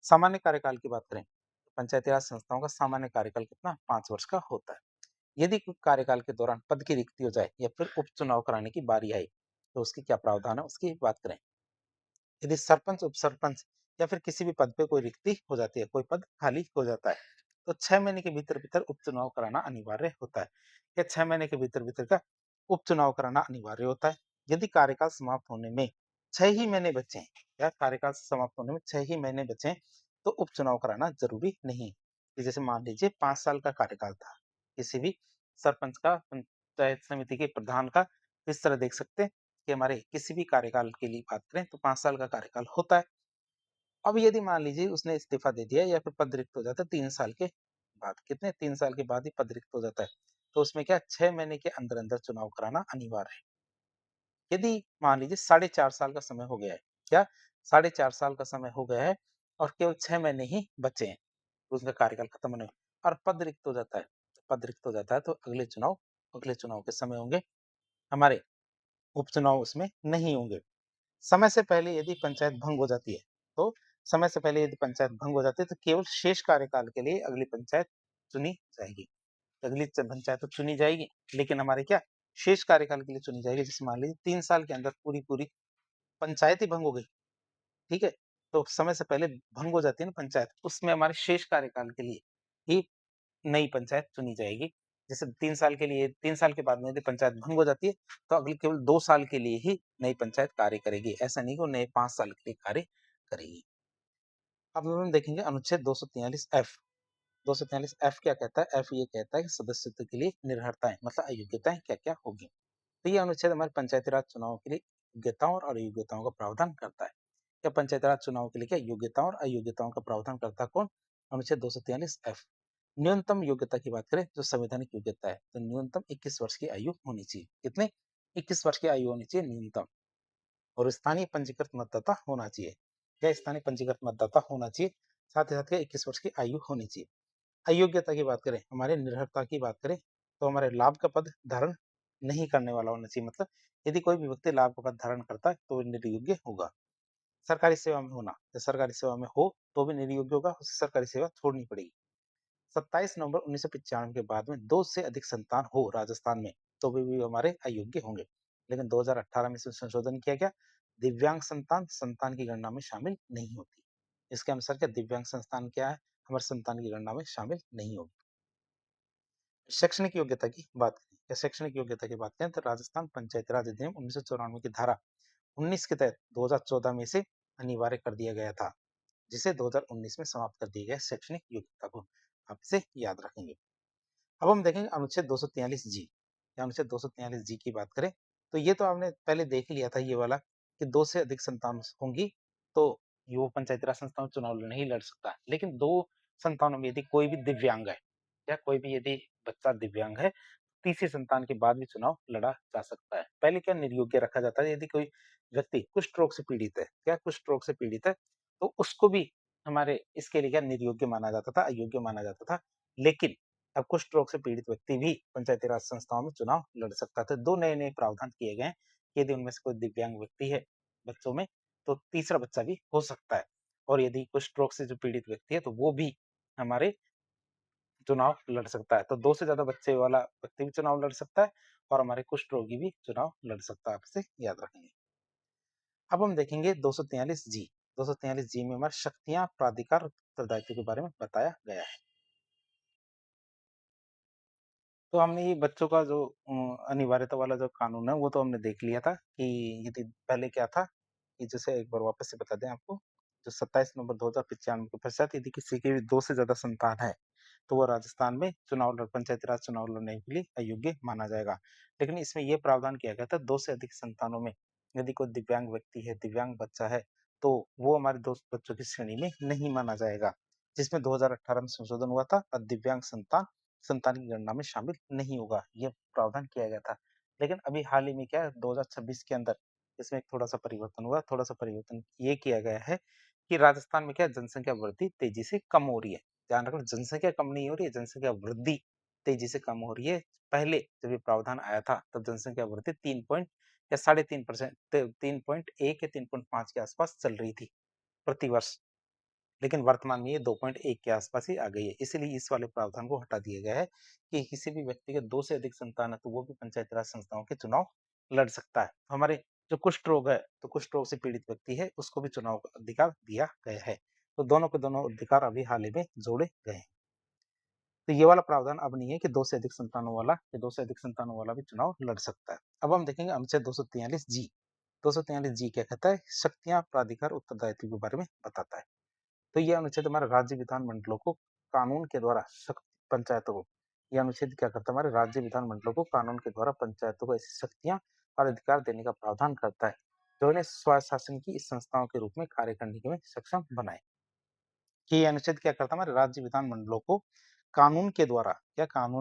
सामान्य कार्यकाल की बात करें, पंचायती राज संस्थाओं का सामान्य कार्यकाल कितना? 5 वर्ष का होता है। यदि कोई कार्यकाल के दौरान पद की रिक्ति हो जाए या फिर उपचुनाव कराने की बारी आई तो उसकी क्या प्रावधान है, उसकी बात करें। यदि सरपंच, उप सरपंच या फिर किसी भी पद पे कोई रिक्ति हो जाती है, कोई पद खाली हो जाता है, तो 6 महीने के भीतर भीतर उपचुनाव कराना अनिवार्य होता है। या 6 महीने के भीतर भीतर का उपचुनाव कराना अनिवार्य होता है। यदि कार्यकाल समाप्त होने में 6 ही महीने बचे, या कार्यकाल समाप्त होने में 6 ही महीने बचे, तो उपचुनाव कराना जरूरी नहीं। कि जैसे मान लीजिए 5 साल का कार्यकाल था किसी भी सरपंच का, पंचायत समिति के प्रधान का, इस तरह देख सकते हैं कि हमारे किसी भी कार्यकाल के लिए बात करें तो 5 साल का कार्यकाल होता है। अब यदि मान लीजिए उसने इस्तीफा दे दिया या फिर पद रिक्त हो जाता है 3 साल के बाद, कितने 3 साल के बाद ही पद रिक्त हो जाता है, तो उसमें क्या 6 महीने के अंदर अंदर चुनाव कराना अनिवार्य है। यदि मान लीजिए 4.5 साल का समय हो गया है, क्या 4.5 साल का समय हो गया है और केवल 6 महीने ही बचे हैं उसका कार्यकाल खत्म होने में, और पद रिक्त हो जाता है, पद रिक्त हो जाता है तो अगले चुनाव के समय होंगे हमारे उपचुनाव, उसमें नहीं होंगे। समय से पहले यदि पंचायत भंग हो जाती है तो समय से पहले यदि पंचायत भंग हो जाती है तो केवल शेष कार्यकाल के लिए अगली पंचायत चुनी जाएगी। अगली पंचायत तो चुनी जाएगी, लेकिन हमारे क्या शेष कार्यकाल के लिए चुनी जाएगी। जैसे मान लीजिए 3 साल के अंदर पूरी पंचायत ही भंग हो गई, ठीक है? तो समय से पहले भंग हो जाती है ना पंचायत, उसमें हमारे शेष कार्यकाल के लिए ही नई पंचायत चुनी जाएगी। जैसे 3 साल के लिए 3 साल के बाद में यदि पंचायत भंग हो जाती है, तो अगली केवल 2 साल के लिए ही नई पंचायत कार्य करेगी। ऐसा नहीं कि वो नए 5 साल के लिए कार्य करेगी। अब हम देखेंगे अनुच्छेद 243 एफ। 243 एफ क्या कहता है? एफ ये कहता है कि सदस्यत्व के लिए निर्भरताएं मतलब अयोग्यताएं क्या-क्या होगी। तो ये अनुच्छेद हमारे पंचायती राज चुनाव के लिए योग्यताओं और अयोग्यताओं का प्रावधान करता है। क्या पंचायती राज चुनाव के लिए क्या योग्यताओं और अयोग्यताओं का प्रावधान करता है कौन? अनुच्छेद 243 एफ। न्यूनतम योग्यता की बात करें जो संवैधानिक योग्यता है, तो न्यूनतम 21 वर्ष की आयु होनी चाहिए। कितने? 21 वर्ष की आयु होनी चाहिए न्यूनतम। और स्थानीय पंजीकृत मतदाता होना चाहिए। क्या स्थानीय पंजीकृत मतदाता होना चाहिए? साथ ही साथ क्या 21 वर्ष की आयु होनी चाहिए। अयोग्यता की बात करें, हमारे निर्भरता की बात करें, तो हमारे लाभ का पद धारण नहीं करने वाला होना चाहिए। मतलब यदि कोई भी व्यक्ति लाभ का पद धारण करता है तो वो निर्योग्य होगा। सरकारी सेवा में होना, तो सरकारी सेवा में हो तो भी निर्योग्य होगा, उसे सरकारी सेवा छोड़नी पड़ेगी। 27 नवंबर 1995 के बाद में 2 से अधिक संतान हो राजस्थान में, तो भी हमारे अयोग्य होंगे। लेकिन 2018 में इसमें संशोधन किया गया, दिव्यांग संतान संतान की गणना में शामिल नहीं होती। इसके अनुसार क्या दिव्यांग संतान क्या है? हमारे संतान की गणना में शामिल नहीं होगी। शैक्षणिक योग्यता की बात करें, या शैक्षणिक योग्यता की बात करें तो राजस्थान पंचायती राज अधिनियम 1994 की धारा 19 के तहत 2014 में से अनिवार्य कर दिया गया था, जिसे 2019 में समाप्त कर दिया गया शैक्षणिक योग्यता को। आप इसे याद रखेंगे। अब हम देखेंगे अनुच्छेद 243 जी। या अनुच्छेद 243 जी की बात करें तो ये तो आपने पहले देख लिया था ये वाला कि 2 से अधिक संतान होंगी तो वो पंचायती राज संस्थाओं में चुनाव नहीं लड़ सकता। लेकिन 2 संतानों में यदि कोई भी दिव्यांग है या कोई भी यदि बच्चा दिव्यांग है, तीसरी संतान के बाद भी चुनाव लड़ा जा सकता है। पहले क्या निर्योग्य रखा जाता है, यदि कोई व्यक्ति कुष्ठ रोग से पीड़ित है, क्या कुष्ठ रोग से पीड़ित है, तो उसको भी हमारे इसके लिए क्या निर्योग्य माना जाता था, अयोग्य माना जाता था। लेकिन अब कुष्ठ रोग से पीड़ित व्यक्ति भी पंचायती राज संस्थाओं में चुनाव लड़ सकता था। 2 नए-नए प्रावधान किए गए हैं कि यदि उनमें से कोई दिव्यांग व्यक्ति है बच्चों में, तो तीसरा बच्चा भी हो सकता है। और यदि कुष्ठ रोग से जो पीड़ित व्यक्ति है, तो वो भी हमारे चुनाव लड़ सकता है। तो 2 से ज़्यादा बच्चे वाला व्यक्ति भी चुनाव लड़ सकता है और हमारे कुष्ठ रोगी भी चुनाव लड़ सकता है। आप इसे याद रखेंगे। अब हम देखेंगे 243 जी। 243 जी में हमारी शक्तियाँ, प्राधिकार, उत्तरदायित्व के बारे में बताया गया है। तो हमने ये बच्चों का जो अनिवार्यता वाला जो कानून है वो तो हमने देख लिया था कि यदि पहले क्या था कि जैसे एक बार वापस से बता दें आपको, जो 27 नवंबर 2095 के पश्चात यदि किसी के भी 2 से ज़्यादा संतान है, तो वो राजस्थान में पंचायती राज चुनाव लड़ने के लिए अयोग्य माना जाएगा। लेकिन इसमें ये प्रावधान किया गया था 2 से अधिक संतानों में यदि कोई दिव्यांग व्यक्ति है, दिव्यांग बच्चा है, तो वो हमारे 2 बच्चों की श्रेणी में नहीं माना जाएगा। जिसमें 2018 में संशोधन हुआ था और दिव्यांग संतान की गणना में शामिल नहीं होगा, ये प्रावधान किया गया था। लेकिन अभी हाल ही में क्या है 2026 के अंदर इसमें एक थोड़ा-सा परिवर्तन हुआ, थोड़ा-सा परिवर्तन ये किया गया है कि राजस्थान में क्या जनसंख्या वृद्धि तेजी से कम हो रही है। ध्यान रखना जनसंख्या कम नहीं हो रही है, जनसंख्या वृद्धि तेजी से कम हो रही है। पहले जब ये प्रावधान आया था तब जनसंख्या वृद्धि 3 पॉइंट या साढ़े 3% 3.1 या 3.5 के आसपास चल रही थी प्रति वर्ष। लेकिन वर्तमान में ये 2.1 के आसपास ही आ गई है। इसीलिए इस वाले प्रावधान को हटा दिया गया है कि किसी भी व्यक्ति के 2 से अधिक संतान है, तो वो भी पंचायती राज संस्थाओं के चुनाव लड़ सकता है। हमारे जो कुष्ठ रोग है, तो कुष्ठ रोग से पीड़ित व्यक्ति है, उसको भी चुनाव का अधिकार दिया गया है। तो दोनों के दोनों अधिकार अभी हाल ही में जोड़े गए हैं। तो ये वाला प्रावधान अब नहीं है कि 2 से अधिक संतानों वाला या 2 से अधिक संतानों वाला भी चुनाव लड़ सकता है। अब हम देखेंगे अनुच्छेद 243 जी। 243 जी क्या कहता है? शक्तियाँ, प्राधिकार, उत्तरदायित्व के बारे में बताता है। तो ये अनुच्छेद हमारे राज्य विधानमंडलों को कानून के द्वारा पंचायतों को ये अनुच्छेद क्या करता है? हमारे राज्य विधानमंडलों को कानून के द्वारा पंचायतों को ऐसी शक्तियां और अधिकार देने का प्रावधान करता है जो इन्हें स्वशासन की इस संस्थाओं के रूप में कार्य करने के में सक्षम बनाए। कि ये अनुच्छेद क्या करता है? हमारे राज्य विधानमंडलों को कानून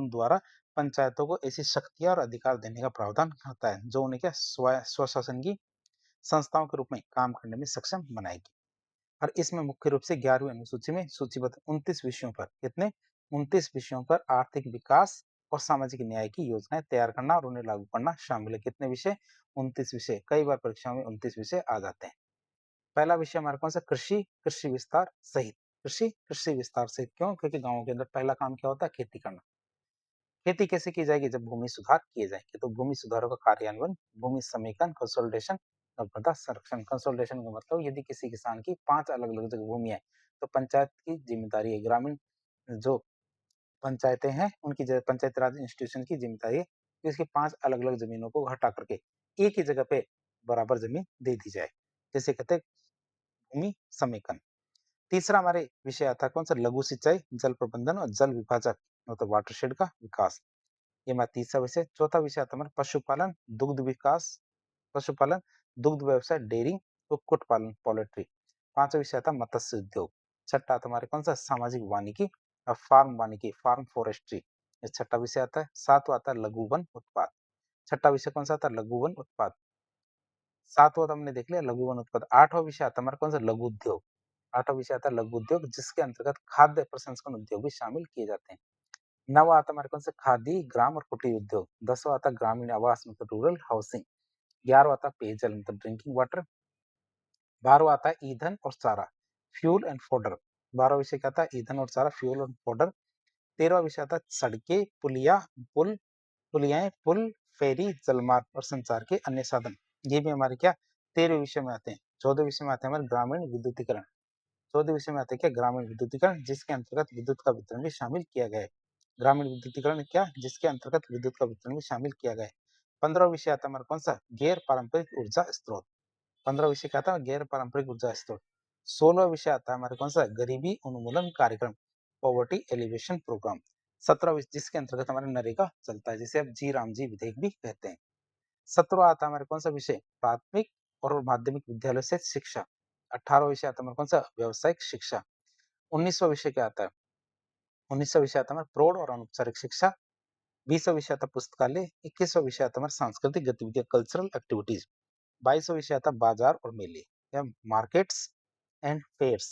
द्वारा पंचायतों को ऐसी शक्तियां और अधिकार देने का प्रावधान करता है जो उन्हें क्या स्वशासन की संस्थाओं के रूप में काम करने में सक्षम बनाएगी। और इसमें मुख्य रूप से 11वीं अनुसूची में सूचीबद्ध 29 विषयों पर कितने 29 विषयों पर आर्थिक विकास और सामाजिक न्याय की योजनाएं तैयार करना और उन्हें लागू करना शामिल है। कितने विषय? 29 विषय। कई बार परीक्षाओं में 29 विषय आ जाते हैं। पहला विषय हमारे कौन सा? कृषि, कृषि विस्तार सहित। कृषि, कृषि विस्तार सहित क्यों? क्योंकि गाँवों के अंदर पहला काम क्या होता है? खेती करना। खेती कैसे की जाएगी? जब भूमि सुधार किए जाएंगे। तो भूमि सुधारों का कार्यान्वयन भूमि समेकन, कंसोलिडेशन और मृदा संरक्षण। कंसोलिडेशन का मतलब यदि किसी किसान की 5 अलग-अलग जगह भूमि है, तो पंचायत की जिम्मेदारी है, ग्रामीण जो पंचायतें हैं, उनकी पंचायती राज इंस्टीट्यूशन की जिम्मेदारी है कि उसकी 5 अलग-अलग जमीनों को हटा करके एक ही जगह पे बराबर जमीन दे दी जाए। जिसे कहते हैं भूमि समेकन। तीसरा हमारे विषय आता है कौन सा? लघु सिंचाई, जल प्रबंधन और जल विभाजक मतलब वाटरशेड का विकास। ये हमारा तीसरा विषय। चौथा विषय आता है हमारा पशुपालन, दुग्ध विकास, पशुपालन, दुग्ध व्यवसाय, डेयरी, कुक्कुट पालन, पोल्ट्री। पांचवा विषय आता है मत्स्य उद्योग। छठा आता है हमारे कौन सा? सामाजिक वानिकी और फार्म वानिकी, फार्म फॉरेस्ट्री। ये छठा विषय आता है। सातवां आता है लघु वन उत्पाद। छठा विषय कौन सा आता है? लघु वन उत्पाद। सातवां तो हमने देख लिया लघु वन उत्पाद। आठवां विषय आता है हमारा कौन सा? लघु उद्योग। आठवां विषय आता है लघु उद्योग, जिसके अंतर्गत खाद्य प्रसंस्करण उद्योग भी शामिल किए जाते हैं। नवा आता है हमारे कौन सा? खादी, ग्राम और कुटीर उद्योग। 10वां आता है ग्रामीण आवास मतलब रूरल हाउसिंग। 11वां आता है पेयजल मतलब ड्रिंकिंग वाटर। 12वां आता है ईंधन और चारा, फ्यूल एंड फोडर। 12वां विषय क्या आता है? ईंधन और चारा, फ्यूल और फोडर। 13वां विषय आता है सड़कें, पुलियाएं, पुल, फेरी, जलमार्ग और संचार के अन्य साधन। ये भी हमारे क्या 13वें विषय में आते हैं। 14वें विषय में आते हैं हमारे ग्रामीण विद्युतीकरण। 14वें विषय में आते हैं क्या? ग्रामीण विद्युतीकरण, जिसके अंतर्गत विद्युत का वितरण भी शामिल किया गया है। ग्रामीण विद्युतीकरण क्या? जिसके अंतर्गत विद्युत का वितरण भी शामिल किया गया है। 15वां विषय आता है हमारा कौन सा? गैर पारंपरिक ऊर्जा स्रोत। 15वां विषय क्या था? गैर पारंपरिक ऊर्जा स्रोत। 16वां विषय आता है हमारे कौन सा? गरीबी उन्मूलन कार्यक्रम, पॉवर्टी एलिवेशन प्रोग्राम। 17वां विषय जिसके अंतर्गत हमारा नरेगा चलता है, जिसे अब जी राम जी विधेयक भी कहते हैं। 17वां आता है हमारे कौन सा विषय? प्राथमिक और माध्यमिक विद्यालय से शिक्षा। 18वां विषय आता है हमारा कौन सा? व्यावसायिक शिक्षा। 19वां विषय क्या आता है? 19वां विषय आता है हमारा प्रौढ़ और अनौपचारिक शिक्षा। 20वां विषय आता है पुस्तकालय। 21वां विषय आता है हमारा सांस्कृतिक गतिविधियां, कल्चरल एक्टिविटीज। 22वां विषय आता है बाजार और मेले या मार्केट्स एंड फेयर्स।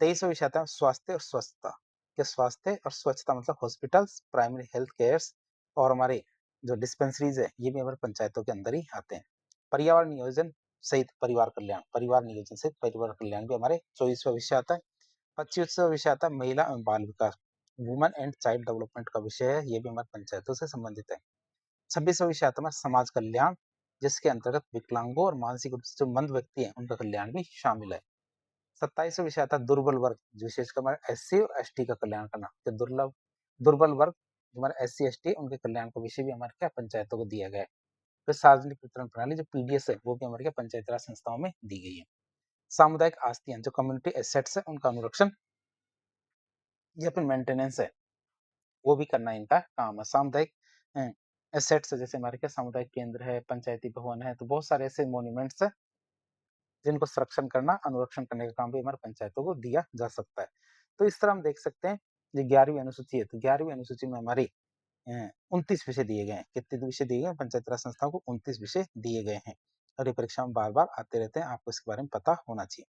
23वां विषय आता है स्वास्थ्य और स्वच्छता। क्या स्वास्थ्य और स्वच्छता मतलब हॉस्पिटल्स, प्राइमरी हेल्थ केयर्स और हमारे जो डिस्पेंसरीज है, ये भी हमारे पंचायतों के अंदर ही आते हैं। पर्यावरण नियोजन सहित परिवार कल्याण, परिवार नियोजन सहित परिवार कल्याण भी हमारे 24वां विषय आता है। 25वां विषय आता है महिला एवं बाल विकास, वुमेन एंड चाइल्ड डेवलपमेंट का विषय है, ये भी हमारे पंचायतों से संबंधित है। 26वां विषय आता है समाज कल्याण, जिसके अंतर्गत विकलांगों और मानसिक रूप से जो मंद व्यक्ति हैं, उनका कल्याण भी शामिल है। 27वां विषय आता है दुर्बल वर्ग, विशेषकर हमारे एससी और एसटी का कल्याण करना। तो दुर्बल वर्ग हमारे एससी एसटी, उनके कल्याण का विषय भी हमारे क्या पंचायतों को दिया गया है। फिर सार्वजनिक वितरण प्रणाली जो पीडीएस है, वो भी हमारे क्या पंचायती राज संस्थाओं में दी गई है। सामुदायिक आस्तियां जो कम्युनिटी एसेट्स है, उनका अनुरक्षण या फिर मेंटेनेंस है, वो भी करना इनका काम है। सामुदायिक एसेट्स जैसे हमारे क्या सामुदायिक केंद्र है, पंचायती भवन है, तो बहुत सारे ऐसे मोन्यूमेंट्स है जिनको संरक्षण करना, अनुरक्षण करने का काम भी हमारे पंचायतों को दिया जा सकता है। तो इस तरह हम देख सकते हैं जो 11वीं अनुसूची है, तो 11वीं अनुसूची में हमारी 29 विषय दिए गए हैं। कितने विषय दिए गए हैं? पंचायती राज संस्थाओं को 29 विषय दिए गए हैं और ये परीक्षा में बार बार आते रहते हैं, आपको इसके बारे में पता होना चाहिए।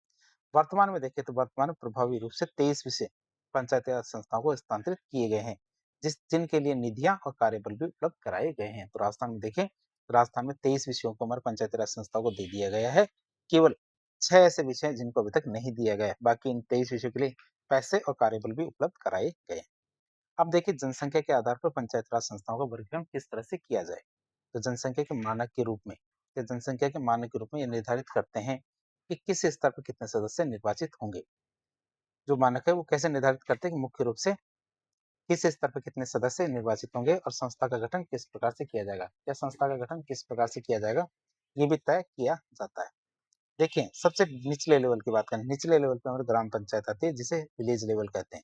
वर्तमान में देखें तो वर्तमान में प्रभावी रूप से 23 विषय पंचायती राज संस्थाओं को हस्तांतरित किए गए हैं, जिनके लिए निधियां और कार्यबल भी उपलब्ध कराए गए हैं। तो राजस्थान में देखें, राजस्थान में 23 विषयों को हमारे पंचायती राज संस्थाओं को दे दिया गया है। केवल 6 ऐसे विषय हैं जिनको अभी तक नहीं दिया गया है, बाकी इन 23 विषयों के लिए पैसे और कार्यबल भी उपलब्ध कराए गए। अब देखिए जनसंख्या के आधार पर पंचायत राज संस्थाओं का वर्गीकरण किस तरह से किया जाए। तो जनसंख्या के मानक के रूप में, या जनसंख्या के मानक के रूप में ये निर्धारित करते हैं कि किस स्तर पर कितने सदस्य निर्वाचित होंगे। जो मानक है वो कैसे निर्धारित करते हैं कि मुख्य रूप से किस स्तर पर कितने सदस्य निर्वाचित होंगे और संस्था का गठन किस प्रकार से किया जाएगा, या संस्था का गठन किस प्रकार से किया जाएगा, ये भी तय किया जाता है। देखिए सबसे निचले लेवल की बात करें, निचले लेवल पे हमारे ग्राम पंचायत आती है, जिसे विलेज लेवल कहते हैं।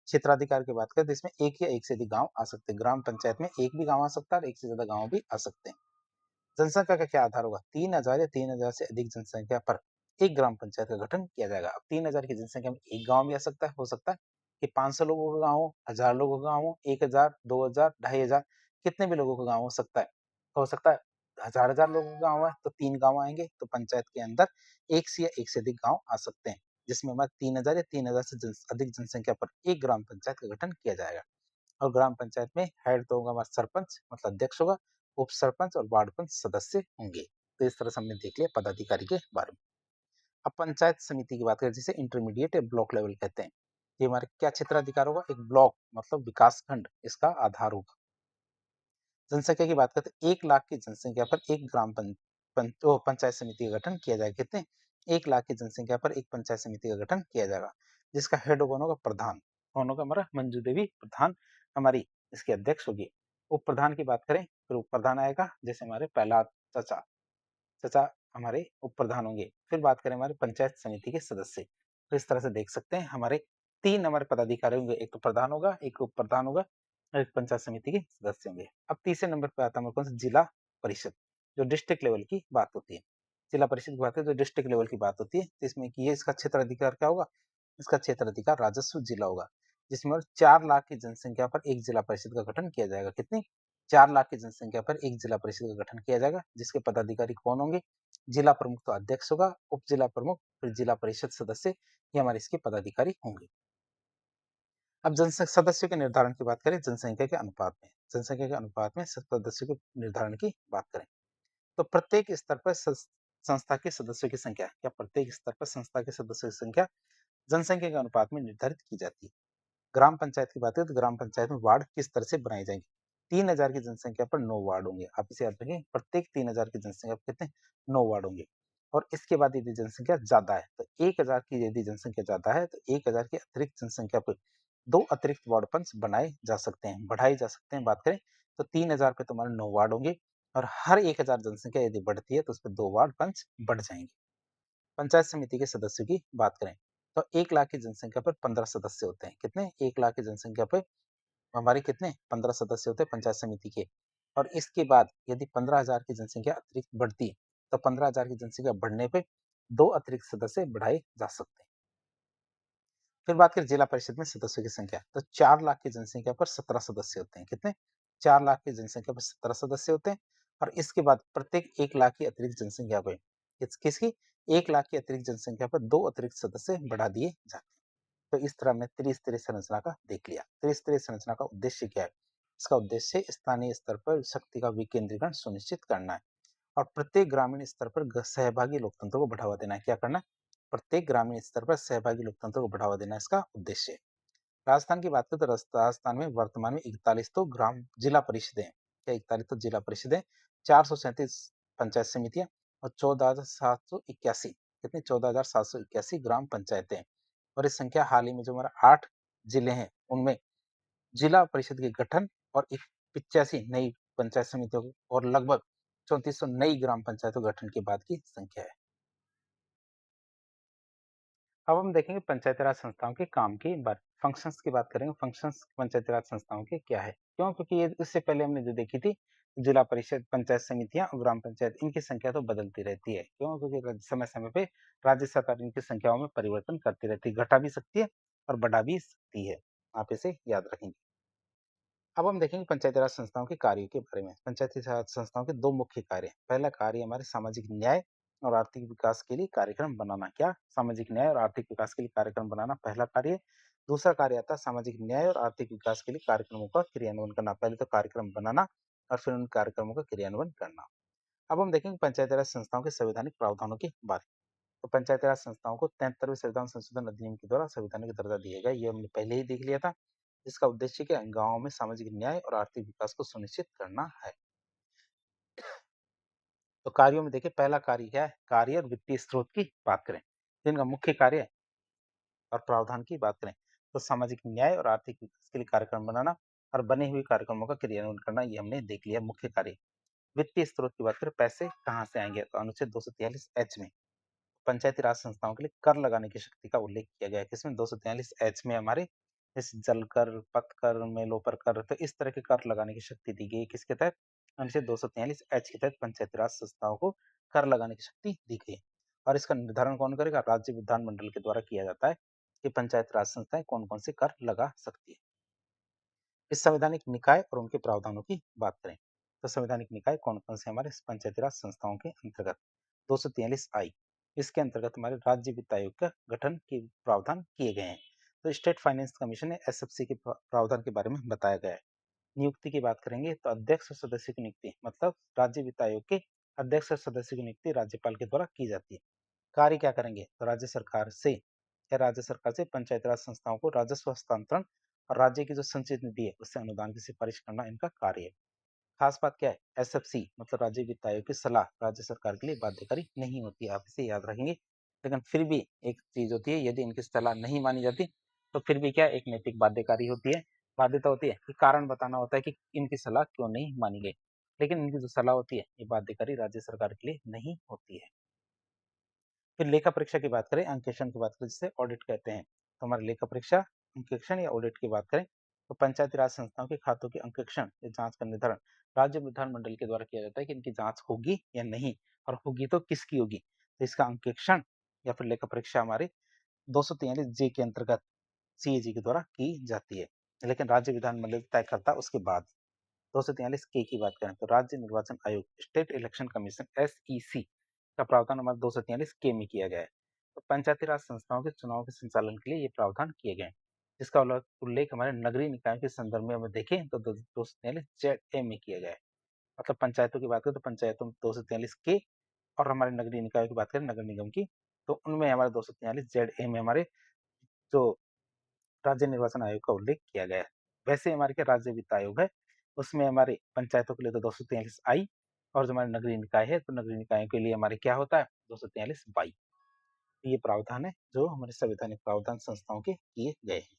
क्षेत्राधिकार की बात करें तो इसमें एक या एक से अधिक गांव आ सकते हैं। ग्राम पंचायत में एक भी गांव आ सकता है और एक से ज्यादा गांव भी आ सकते हैं। जनसंख्या का क्या आधार होगा? 3000 या 3000 से अधिक जनसंख्या पर एक ग्राम पंचायत का गठन किया जाएगा। अब 3000 की जनसंख्या में एक गांव भी आ सकता है, हो सकता है कि 500 लोगों का गांव हो, 1000 लोगों का गांव हो, 1000, 2000, 2500, कितने भी लोगों का गांव हो सकता है। हो सकता है 1000 लोगों का गांव है तो 3 गांव आएंगे, तो पंचायत के अंदर एक से या एक से अधिक गांव आ सकते हैं, जिसमें हमारे 3000 या 3000 से अधिक जनसंख्या पर एक ग्राम पंचायत का गठन किया जाएगा। और ग्राम पंचायत में हेड तो होगा हमारा सरपंच मतलब अध्यक्ष होगा, उप सरपंच और वार्ड पंच सदस्य होंगे। तो इस तरह से हमने देख लिया पदाधिकारी के बारे में। अब पंचायत समिति की बात करें, जिसे इंटरमीडिएट या ब्लॉक लेवल कहते हैं। ये हमारे क्या क्षेत्राधिकार होगा? एक ब्लॉक मतलब विकास खंड इसका आधार होगा। जनसंख्या की बात करते हैं 1 लाख की जनसंख्या पर एक पंचायत समिति का गठन किया जाएगा। कितने? 1 लाख की जनसंख्या पर एक पंचायत समिति का गठन किया जाएगा, जिसका हेड कौन होगा? प्रधान। कौन होगा? हमारा मंजू देवी प्रधान हमारी इसकी अध्यक्ष होगी। उप प्रधान की बात करें, फिर उप प्रधान आएगा, जैसे हमारे प्रहलाद चाचा चाचा हमारे उप प्रधान होंगे। फिर बात करें हमारे पंचायत समिति के सदस्य, तो इस तरह से देख सकते हैं हमारे 3 हमारे पदाधिकारी होंगे, एक तो प्रधान होगा, एक उप प्रधान होगा और एक पंचायत समिति के सदस्य होंगे। अब तीसरे नंबर पे आता है हमारे पास जिला परिषद, जो डिस्ट्रिक्ट लेवल की बात होती है। जिला परिषद की बात है, जो डिस्ट्रिक्ट लेवल की बात होती है, तो इसमें कि ये इसका क्षेत्र अधिकार क्या होगा? इसका क्षेत्र अधिकार राजस्व जिला होगा, जिसमें 4 लाख की जनसंख्या पर एक जिला परिषद का गठन किया जाएगा। कितनी? 4 लाख की जनसंख्या पर एक जिला परिषद का गठन किया जाएगा, जिसके पदाधिकारी कौन होंगे? जिला प्रमुख तो अध्यक्ष होगा, उप जिला प्रमुख, फिर जिला परिषद सदस्य, ये हमारे इसके पदाधिकारी होंगे। अब जनसंख्या सदस्यों के निर्धारण की बात करें, जनसंख्या के अनुपात में, जनसंख्या के अनुपात में सदस्यों के निर्धारण की बात करें, तो प्रत्येक स्तर पर संस्था के सदस्यों की संख्या, क्या प्रत्येक स्तर पर संस्था के सदस्यों की संख्या जनसंख्या के अनुपात में निर्धारित की जाती है। ग्राम पंचायत की बात करें तो ग्राम पंचायत में वार्ड किस तरह से बनाए जाएंगे? 3,000 की जनसंख्या पर 9 वार्ड होंगे। आप इसे याद रखें, प्रत्येक 3,000 की जनसंख्या पर कितने? 9 वार्ड होंगे। और इसके बाद यदि जनसंख्या ज्यादा है तो 1,000 की यदि जनसंख्या ज्यादा है तो 1,000 की अतिरिक्त जनसंख्या पर 2 अतिरिक्त वार्ड पंच बनाए जा सकते हैं, बढ़ाए जा सकते हैं। बात करें तो 3,000 पे तुम्हारे 9 वार्ड होंगे और हर 1,000 जनसंख्या यदि बढ़ती है तो उस पर 2 वार्ड पंच बढ़ जाएंगे। पंचायत समिति के सदस्यों की बात करें तो 1 लाख की जनसंख्या पर 15 सदस्य होते हैं। कितने? 1 लाख की जनसंख्या पर हमारे कितने? 15 सदस्य होते हैं पंचायत समिति के। और इसके बाद यदि 15,000 की जनसंख्या अतिरिक्त बढ़ती है तो 15,000 की जनसंख्या बढ़ने पे 2 अतिरिक्त सदस्य बढ़ाए जा सकते हैं। फिर बात करें जिला परिषद में सदस्यों की संख्या, तो 4 लाख की जनसंख्या पर 17 सदस्य होते हैं। कितने? 4 लाख की जनसंख्या पर 17 सदस्य होते हैं। और इसके बाद प्रत्येक 1 लाख की अतिरिक्त जनसंख्या पे किसकी? 1 लाख की अतिरिक्त जनसंख्या पर 2 अतिरिक्त सदस्य बढ़ा दिए जाते हैं। तो इस तरह हमने त्रिस्तरीय संरचना का देख लिया। त्रिस्तरीय संरचना का उद्देश्य क्या है? इसका उद्देश्य स्थानीय स्तर पर शक्ति का विकेंद्रीकरण सुनिश्चित करना है और प्रत्येक ग्रामीण स्तर पर सहभागी लोकतंत्र को बढ़ावा देना है। क्या करना है? प्रत्येक ग्रामीण स्तर पर सहभागी लोकतंत्र को बढ़ावा देना इसका उद्देश्य है। राजस्थान की बात करें तो राजस्थान में वर्तमान में 41 तो ग्राम जिला परिषदें, क्या 41 तो जिला परिषदें, 437 पंचायत समितियां और 14,781, कितनी? 14,781 ग्राम पंचायतें। और इस संख्या हाल ही में जो हमारा 8 जिले हैं उनमें जिला परिषद के गठन और 85 नई पंचायत समितियों और लगभग 3400 नई ग्राम पंचायतों गठन के बाद की संख्या है। अब हम देखेंगे पंचायती राज संस्थाओं के काम की बात, फंक्शंस की बात करेंगे। फंक्शंस पंचायती राज संस्थाओं के क्या है? क्यों? क्योंकि ये इससे पहले हमने जो देखी थी, जिला परिषद, पंचायत समितियां और ग्राम पंचायत, इनकी संख्या तो बदलती रहती है। क्यों? क्योंकि समय समय पे राज्य सरकार इनकी संख्याओं में परिवर्तन करती रहती है, घटा भी सकती है और बढ़ा भी सकती है। आप इसे याद रखेंगे। अब हम देखेंगे पंचायती राज संस्थाओं के कार्यों के बारे में। पंचायती राज संस्थाओं के 2 मुख्य कार्य हैं। पहला कार्य हमारे सामाजिक न्याय और आर्थिक विकास के लिए कार्यक्रम बनाना। क्या? सामाजिक न्याय और आर्थिक विकास के लिए कार्यक्रम बनाना पहला कार्य है। दूसरा कार्य आता है सामाजिक न्याय और आर्थिक विकास के लिए कार्यक्रमों का क्रियान्वयन करना। पहले तो कार्यक्रम बनाना और फिर उन कार्यक्रमों का क्रियान्वयन करना। अब हम देखेंगे पंचायती राज संस्थाओं के संवैधानिक प्रावधानों की बात। तो पंचायती राज संस्थाओं को 73वें संविधान संशोधन अधिनियम के द्वारा संवैधानिक दर्जा दिया गया। ये हमने पहले ही देख लिया था। इसका उद्देश्य क्या है? गाँव में सामाजिक न्याय और आर्थिक विकास को सुनिश्चित करना है। तो कार्यों में देखिए, पहला कार्य क्या है? कार्य और वित्तीय स्रोत की बात करें, तो इनका मुख्य कार्य और प्रावधान की बात करें तो सामाजिक न्याय और आर्थिक विकास के लिए कार्यक्रम बनाना और बने हुए कार्यक्रमों का क्रियान्वयन करना, ये हमने देख लिया मुख्य कार्य। वित्तीय स्रोत की बात करें, पैसे कहाँ से आएंगे? तो अनुच्छेद 243 एच में पंचायती राज संस्थाओं के लिए कर लगाने की शक्ति का उल्लेख किया गया है। किसमें? 243 एच में हमारे इस जल कर, पथ कर, मेलों पर कर, तो इस तरह के कर लगाने की शक्ति दी गई है। किसके तहत? अनुच्छेद 243 एच के तहत पंचायती राज संस्थाओं को कर लगाने की शक्ति दी गई है। और इसका निर्धारण कौन करेगा? राज्य विधानमंडल के द्वारा किया जाता है कि पंचायत राज संस्थाएं कौन कौन से कर लगा सकती है। इस संवैधानिक निकाय और उनके प्रावधानों की बात करें तो संवैधानिक निकाय कौन कौन से हमारे पंचायती राज संस्थाओं के अंतर्गत? 243 आई, इसके अंतर्गत हमारे राज्य वित्त आयोग का गठन के प्रावधान किए गए हैं। तो स्टेट फाइनेंस कमीशन ने एसएफसी के प्रावधान के बारे में बताया गया है। नियुक्ति की बात करेंगे तो अध्यक्ष और सदस्य की नियुक्ति, मतलब राज्य वित्त आयोग के अध्यक्ष और सदस्य की नियुक्ति राज्यपाल के द्वारा की जाती है। कार्य क्या करेंगे? तो राज्य सरकार से पंचायती राज संस्थाओं को राजस्व हस्तांतरण और राज्य की जो संचित निधि है उससे अनुदान की सिफारिश करना इनका कार्य है। खास बात क्या है, एसएफसी मतलब राज्य वित्त आयोग की सलाह राज्य सरकार के लिए बाध्यकारी नहीं होती है, आप इसे याद रखेंगे। लेकिन फिर भी एक चीज होती है, यदि इनकी सलाह नहीं मानी जाती तो फिर भी क्या एक नैतिक बाध्यकारी होती है, बाध्यता होती है कि कारण बताना होता है कि इनकी सलाह क्यों नहीं मानी गई। लेकिन इनकी जो सलाह होती है ये बाध्यकारी राज्य सरकार के लिए नहीं होती है। फिर लेखा परीक्षा की बात करें, अंकेक्षण की बात करें जिसे ऑडिट कहते हैं, तो हमारे लेखा परीक्षा, अंकेक्षण या ऑडिट की बात करें तो पंचायती राज संस्थाओं के खातों के अंकेक्षण या जांच का निर्धारण राज्य विधानमंडल के द्वारा किया जाता है कि इनकी जांच होगी या नहीं, और होगी तो किसकी होगी। तो इसका अंकेक्षण या फिर लेखा परीक्षा हमारे 243 जे के अंतर्गत सीएजी के द्वारा की जाती है, लेकिन राज्य विधानमंडल तय करता है उसके बाद। 243 के की बात करें तो राज्य निर्वाचन आयोग, स्टेट इलेक्शन कमीशन एसईसी का प्रावधान नंबर 243 के में किया गया है। तो पंचायती राज संस्थाओं के चुनाव के संचालन के लिए ये प्रावधान किए गए हैं, जिसका उल्लेख हमारे नगरीय निकायों के संदर्भ में हमें देखें तो 243 जेड ए में किया गया है। मतलब पंचायतों की बात करें तो पंचायतों में 243 के, और हमारे नगरीय निकायों की बात करें नगर निगम की तो उनमें हमारे 243 जेड ए में हमारे जो राज्य निर्वाचन आयोग का उल्लेख किया गया है। वैसे हमारे क्या राज्य वित्त आयोग है, उसमें हमारे पंचायतों के लिए तो 243 आई, और जो हमारे नगरीय निकाय है तो नगरीय निकायों के लिए हमारे क्या होता है 243 बाई। ये प्रावधान है जो हमारे संवैधानिक प्रावधान संस्थाओं के किए गए हैं।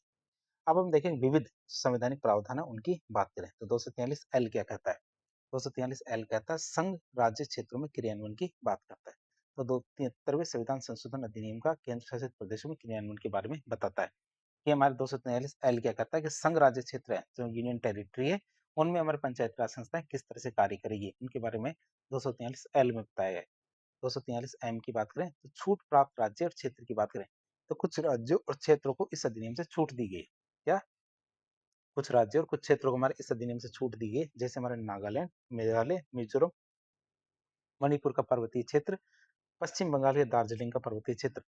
अब हम देखेंगे विविध संवैधानिक प्रावधान है उनकी बात करें तो 243 एल क्या कहता है। 243 एल कहता है संघ राज्य क्षेत्रों में क्रियान्वयन की बात करता है। तो 73वें संविधान संशोधन अधिनियम का केंद्र शासित प्रदेशों में क्रियान्वयन के बारे में बताता है कि हमारे 243 एल क्या करता है कि संघ राज्य क्षेत्र है जो यूनियन टेरिटरी है, उनमें हमारे पंचायत राज संस्थाएं किस तरह से कार्य करेगी उनके बारे में 243 एल में बताया गया है। 243 एम की बात करें तो छूट प्राप्त राज्य और क्षेत्र की बात करें तो कुछ राज्यों और क्षेत्रों को इस अधिनियम से छूट दी गई। क्या कुछ राज्यों और कुछ क्षेत्रों को हमारे इस अधिनियम से छूट दी गई, जैसे हमारे नागालैंड, मेघालय, मिजोरम, मणिपुर का पर्वतीय क्षेत्र, पश्चिम बंगाल के दार्जिलिंग का पर्वतीय क्षेत्र।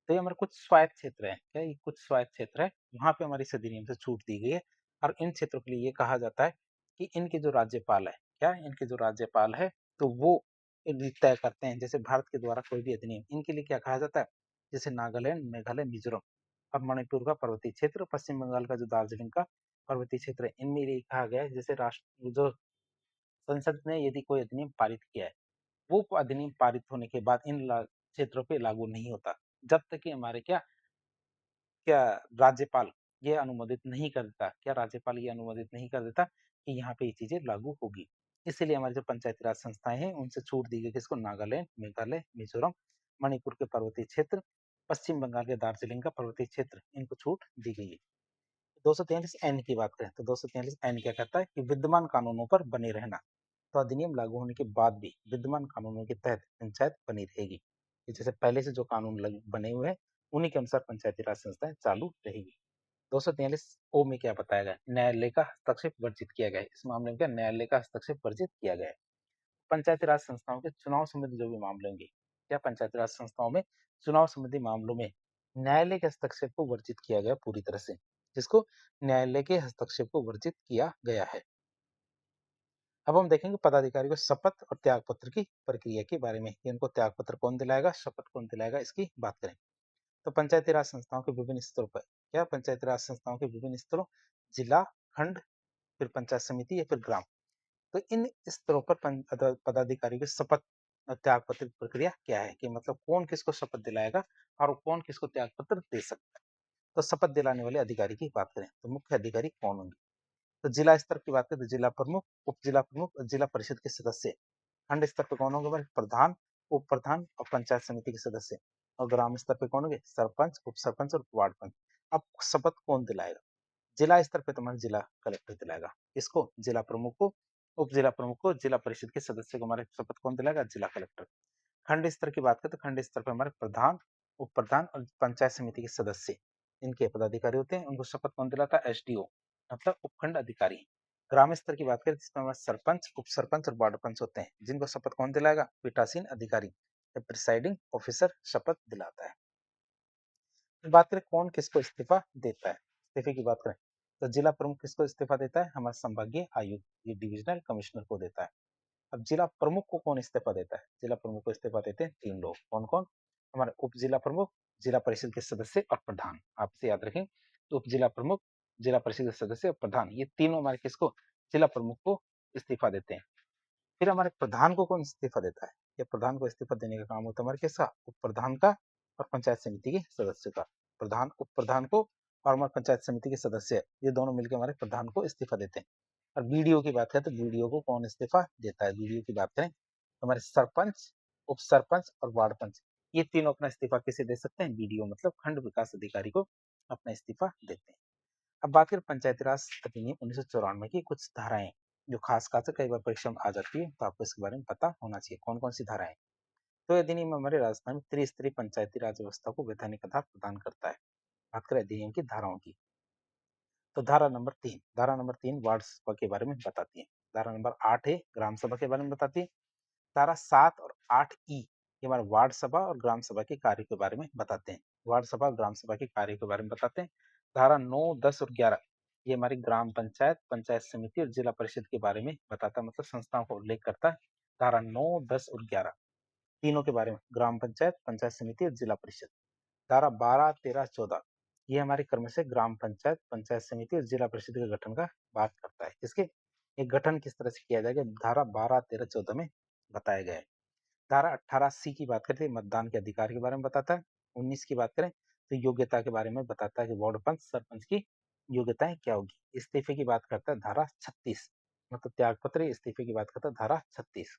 तो ये हमारे कुछ स्वायत्त क्षेत्र है, क्या ये कुछ स्वायत्त क्षेत्र है, वहां पे हमारी इस अधिनियम से छूट दी गई है। और इन क्षेत्रों के लिए ये कहा जाता है कि इनके जो राज्यपाल है, क्या इनके जो राज्यपाल है तो वो तय करते हैं, जैसे भारत के द्वारा कोई भी अधिनियम इनके लिए क्या कहा जाता है, जैसे नागालैंड, मेघालय, मिजोरम और मणिपुर का पर्वतीय क्षेत्र, पश्चिम बंगाल का जो दार्जिलिंग का पर्वतीय क्षेत्र है, इनमें ये कहा गया है जैसे राष्ट्र जो संसद ने यदि कोई अधिनियम पारित किया है, वो अधिनियम पारित होने के बाद इन क्षेत्रों पे लागू नहीं होता, जब तक कि हमारे क्या क्या राज्यपाल ये अनुमोदित नहीं कर देता, क्या राज्यपाल ये अनुमोदित नहीं कर देता कि यहाँ पे ये चीजें लागू होगी। इसलिए हमारी जो पंचायती राज संस्थाएं हैं उनसे छूट दी गई, किसको, नागालैंड, मेघालय, मिजोरम, मणिपुर के पर्वतीय क्षेत्र, पश्चिम बंगाल के दार्जिलिंग का पर्वतीय क्षेत्र, इनको छूट दी गई है। 243 एन की बात करें तो 243 एन क्या कहता है कि विद्यमान कानूनों पर बने रहना। तो अधिनियम लागू होने के बाद भी विद्यमान कानूनों के तहत पंचायत बनी रहेगी, जैसे पहले से जो कानून बने हुए हैं उन्हीं के अनुसार पंचायती राज संस्थाएं चालू रहेगी। 243 ओ में क्या बताया गया, न्यायालय का हस्तक्षेप वर्जित किया गया है। इस मामले में क्या न्यायालय का हस्तक्षेप वर्जित किया गया है। पंचायती राज संस्थाओं के चुनाव संबंधी जो भी मामले होंगे, क्या पंचायती राज संस्थाओं में चुनाव संबंधी मामलों में न्यायालय के हस्तक्षेप को वर्जित किया गया पूरी तरह से, जिसको न्यायालय के हस्तक्षेप को वर्जित किया गया है। अब हम देखेंगे पदाधिकारी को शपथ और त्याग पत्र की प्रक्रिया के बारे में, इनको त्याग पत्र कौन दिलाएगा, शपथ कौन दिलाएगा, इसकी बात करें तो पंचायती राज संस्थाओं के विभिन्न स्तरों पर, क्या पंचायती राज संस्थाओं के विभिन्न स्तरों, जिला, खंड, फिर पंचायत समिति या फिर ग्राम, तो इन स्तरों पर पदाधिकारी की शपथ और त्याग पत्र की प्रक्रिया क्या है, कि मतलब कौन किसको शपथ दिलाएगा और कौन किसको त्याग पत्र दे सकता है। तो शपथ दिलाने वाले अधिकारी की बात करें तो मुख्य अधिकारी कौन होंगे, तो जिला स्तर की बात करें तो जिला प्रमुख, उप जिला प्रमुख और जिला परिषद के सदस्य। खंड स्तर पे कौन होंगे हमारे, प्रधान, उप प्रधान और पंचायत समिति के सदस्य। और ग्राम स्तर पे कौन होंगे, सरपंच, उप सरपंच और वार्ड पंच। अब शपथ कौन दिलाएगा, जिला स्तर पे तुम्हारा जिला कलेक्टर दिलाएगा, इसको जिला प्रमुख को, उप जिला प्रमुख को, जिला परिषद के सदस्य को हमारे शपथ कौन दिलाएगा, जिला कलेक्टर। खंड स्तर की बात करें तो खंड स्तर पर हमारे प्रधान, उप प्रधान और पंचायत समिति के सदस्य, इनके पदाधिकारी होते हैं, उनको शपथ कौन दिलाता है, एसडीओ मतलब उपखंड अधिकारी। ग्राम स्तर की बात करें जिसमें हमारे सरपंच, उप सरपंच और वार्ड पंच होते हैं, जिनको शपथ कौन दिलाएगा, पीठासीन अधिकारी, प्रिसाइडिंग ऑफिसर शपथ दिलाता है। बात करें कौन किसको इस्तीफा देता है, इस्तीफे की बात करें तो जिला प्रमुख किसको इस्तीफा देता है, हमारा संभागीय आयुक्त, ये डिविजनल कमिश्नर को देता है। अब जिला प्रमुख को कौन इस्तीफा देता है, जिला प्रमुख को इस्तीफा देते हैं 3 लोग, कौन कौन, हमारे उप जिला प्रमुख, जिला परिषद के सदस्य और प्रधान। आप इसे याद रखें, तो उप जिला प्रमुख, जिला परिषद के सदस्य और प्रधान, ये तीनों हमारे किसको, जिला प्रमुख को इस्तीफा देते हैं। फिर हमारे प्रधान को कौन इस्तीफा देता है? या प्रधान को इस्तीफा देने का काम होता है हमारे किसका? उप प्रधान का और पंचायत समिति के सदस्य का। प्रधान, उप प्रधान को और हमारे पंचायत समिति के सदस्य, ये दोनों मिलकर हमारे प्रधान को इस्तीफा देते हैं। और बीडीओ की बात करें तो बीडीओ को कौन इस्तीफा देता है? बीडीओ की बात करें तो हमारे सरपंच, उप सरपंच और वार्ड पंच, ये तीनों अपना इस्तीफा किसे दे सकते हैं? बीडीओ मतलब खंड विकास अधिकारी को अपना इस्तीफा देते हैं। अब बात करें पंचायती राज अधिनियम 1994 की कुछ धाराएं जो खास से कई बार परीक्षा में आ जाती है, तो आपको इसके बारे में पता होना चाहिए कौन कौन सी धाराएं। तो यह अधिनियम हमारे राजस्थान में त्रिस्तरीय पंचायती राज व्यवस्था को वैधानिक आधार प्रदान करता है। बात करें अधिनियम की धाराओं की, तो धारा नंबर तीन वार्ड सभा के बारे में बताती है। धारा नंबर 8 है ग्राम सभा के बारे में बताती है। धारा 7 और 8 ई ये हमारे वार्ड सभा और ग्राम सभा के कार्य के बारे में बताते हैं। वार्ड सभा और ग्राम सभा के कार्य के बारे में बताते हैं। धारा 9, 10 और 11 ये हमारी ग्राम पंचायत, पंचायत समिति और जिला परिषद के बारे में बताता है, मतलब संस्थाओं का उल्लेख करता है। धारा 9, 10 और 11 तीनों के बारे में, ग्राम पंचायत, पंचायत समिति और जिला परिषद। धारा 12, 13, 14 ये हमारे क्रम से ग्राम पंचायत, पंचायत समिति और जिला परिषद के गठन का बात करता है। इसके एक गठन किस तरह से किया जाएगा, धारा 12, 13, 14 में बताया गया है। धारा 18 सी की बात करते हैं मतदान के अधिकार के बारे में बताता है। 19 की बात करें तो योग्यता के बारे में बताता है कि वार्ड पंच, सरपंच की योग्यताएं क्या होगी। इस्तीफे की बात करता है धारा 36, मतलब त्यागपत्र इस्तीफे की बात करता है धारा 36।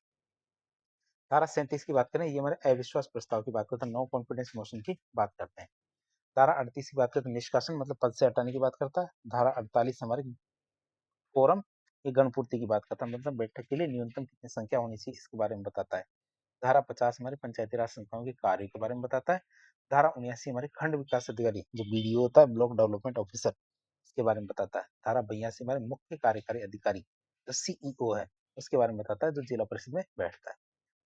धारा 37 की बात करें, ये हमारे अविश्वास प्रस्ताव की बात करते हैं, नो कॉन्फिडेंस मोशन की बात करते हैं। धारा 38 की बात करते हैं निष्कासन, मतलब पद से हटाने की बात करता है। धारा 48 हमारे कोरम, ये गणपूर्ति की बात करता है, मतलब बैठक के लिए न्यूनतम कितनी संख्या होनी चाहिए इसके बारे में बताता है। धारा 50 हमारे पंचायती राज संस्थाओं के कार्य के बारे में बताता है। धारा 79 हमारे खंड विकास अधिकारी जो बीडीओ होता है, ब्लॉक डेवलपमेंट ऑफिसर, इसके बारे में बताता है। धारा 82 हमारे मुख्य कार्यकारी अधिकारी जो सीईओ है, उसके बारे में बताता है, जो जिला परिषद में बैठता है।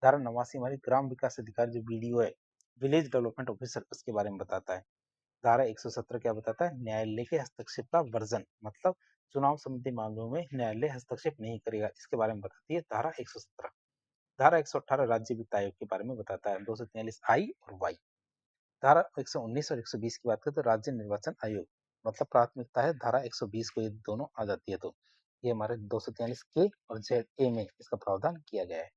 धारा 89 हमारी ग्राम विकास अधिकारी जो बीडीओ है, विलेज डेवलपमेंट ऑफिसर, उसके बारे में बताता है। धारा 117 क्या बताता है, न्यायालय के हस्तक्षेप का वर्जन, मतलब चुनाव संबंधी मामलों में न्यायालय हस्तक्षेप नहीं करेगा, इसके बारे में बताती है धारा 117। धारा 118 राज्य वित्त आयोग के बारे में बताता है, 243 आई और वाई। धारा 119 और 120 की बात करें तो राज्य निर्वाचन आयोग, मतलब प्राथमिकता है धारा 120 को, ये दोनों आ जाती है तो ये हमारे 243 के और जेड ए में इसका प्रावधान किया गया है।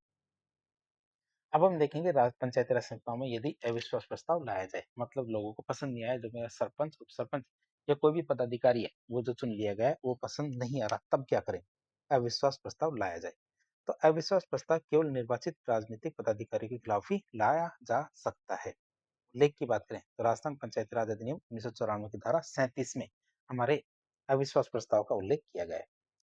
अब हम देखेंगे पंचायती राज संस्थाओं में यदि अविश्वास प्रस्ताव लाया जाए, मतलब लोगों को पसंद नहीं आया, जो मेरा सरपंच, उप सरपंच या कोई भी पदाधिकारी है वो जो चुन लिया गया है वो पसंद नहीं आ रहा, तब क्या करें? अविश्वास प्रस्ताव लाया जाए। तो अविश्वास प्रस्ताव केवल निर्वाचित राजनीतिक पदाधिकारी के खिलाफ ही लाया जा सकता है। उल्लेख की बात करें तो राजस्थान पंचायती राज अधिनियम 1994 की धारा 37 में हमारे अविश्वास प्रस्ताव का उल्लेख किया गया है।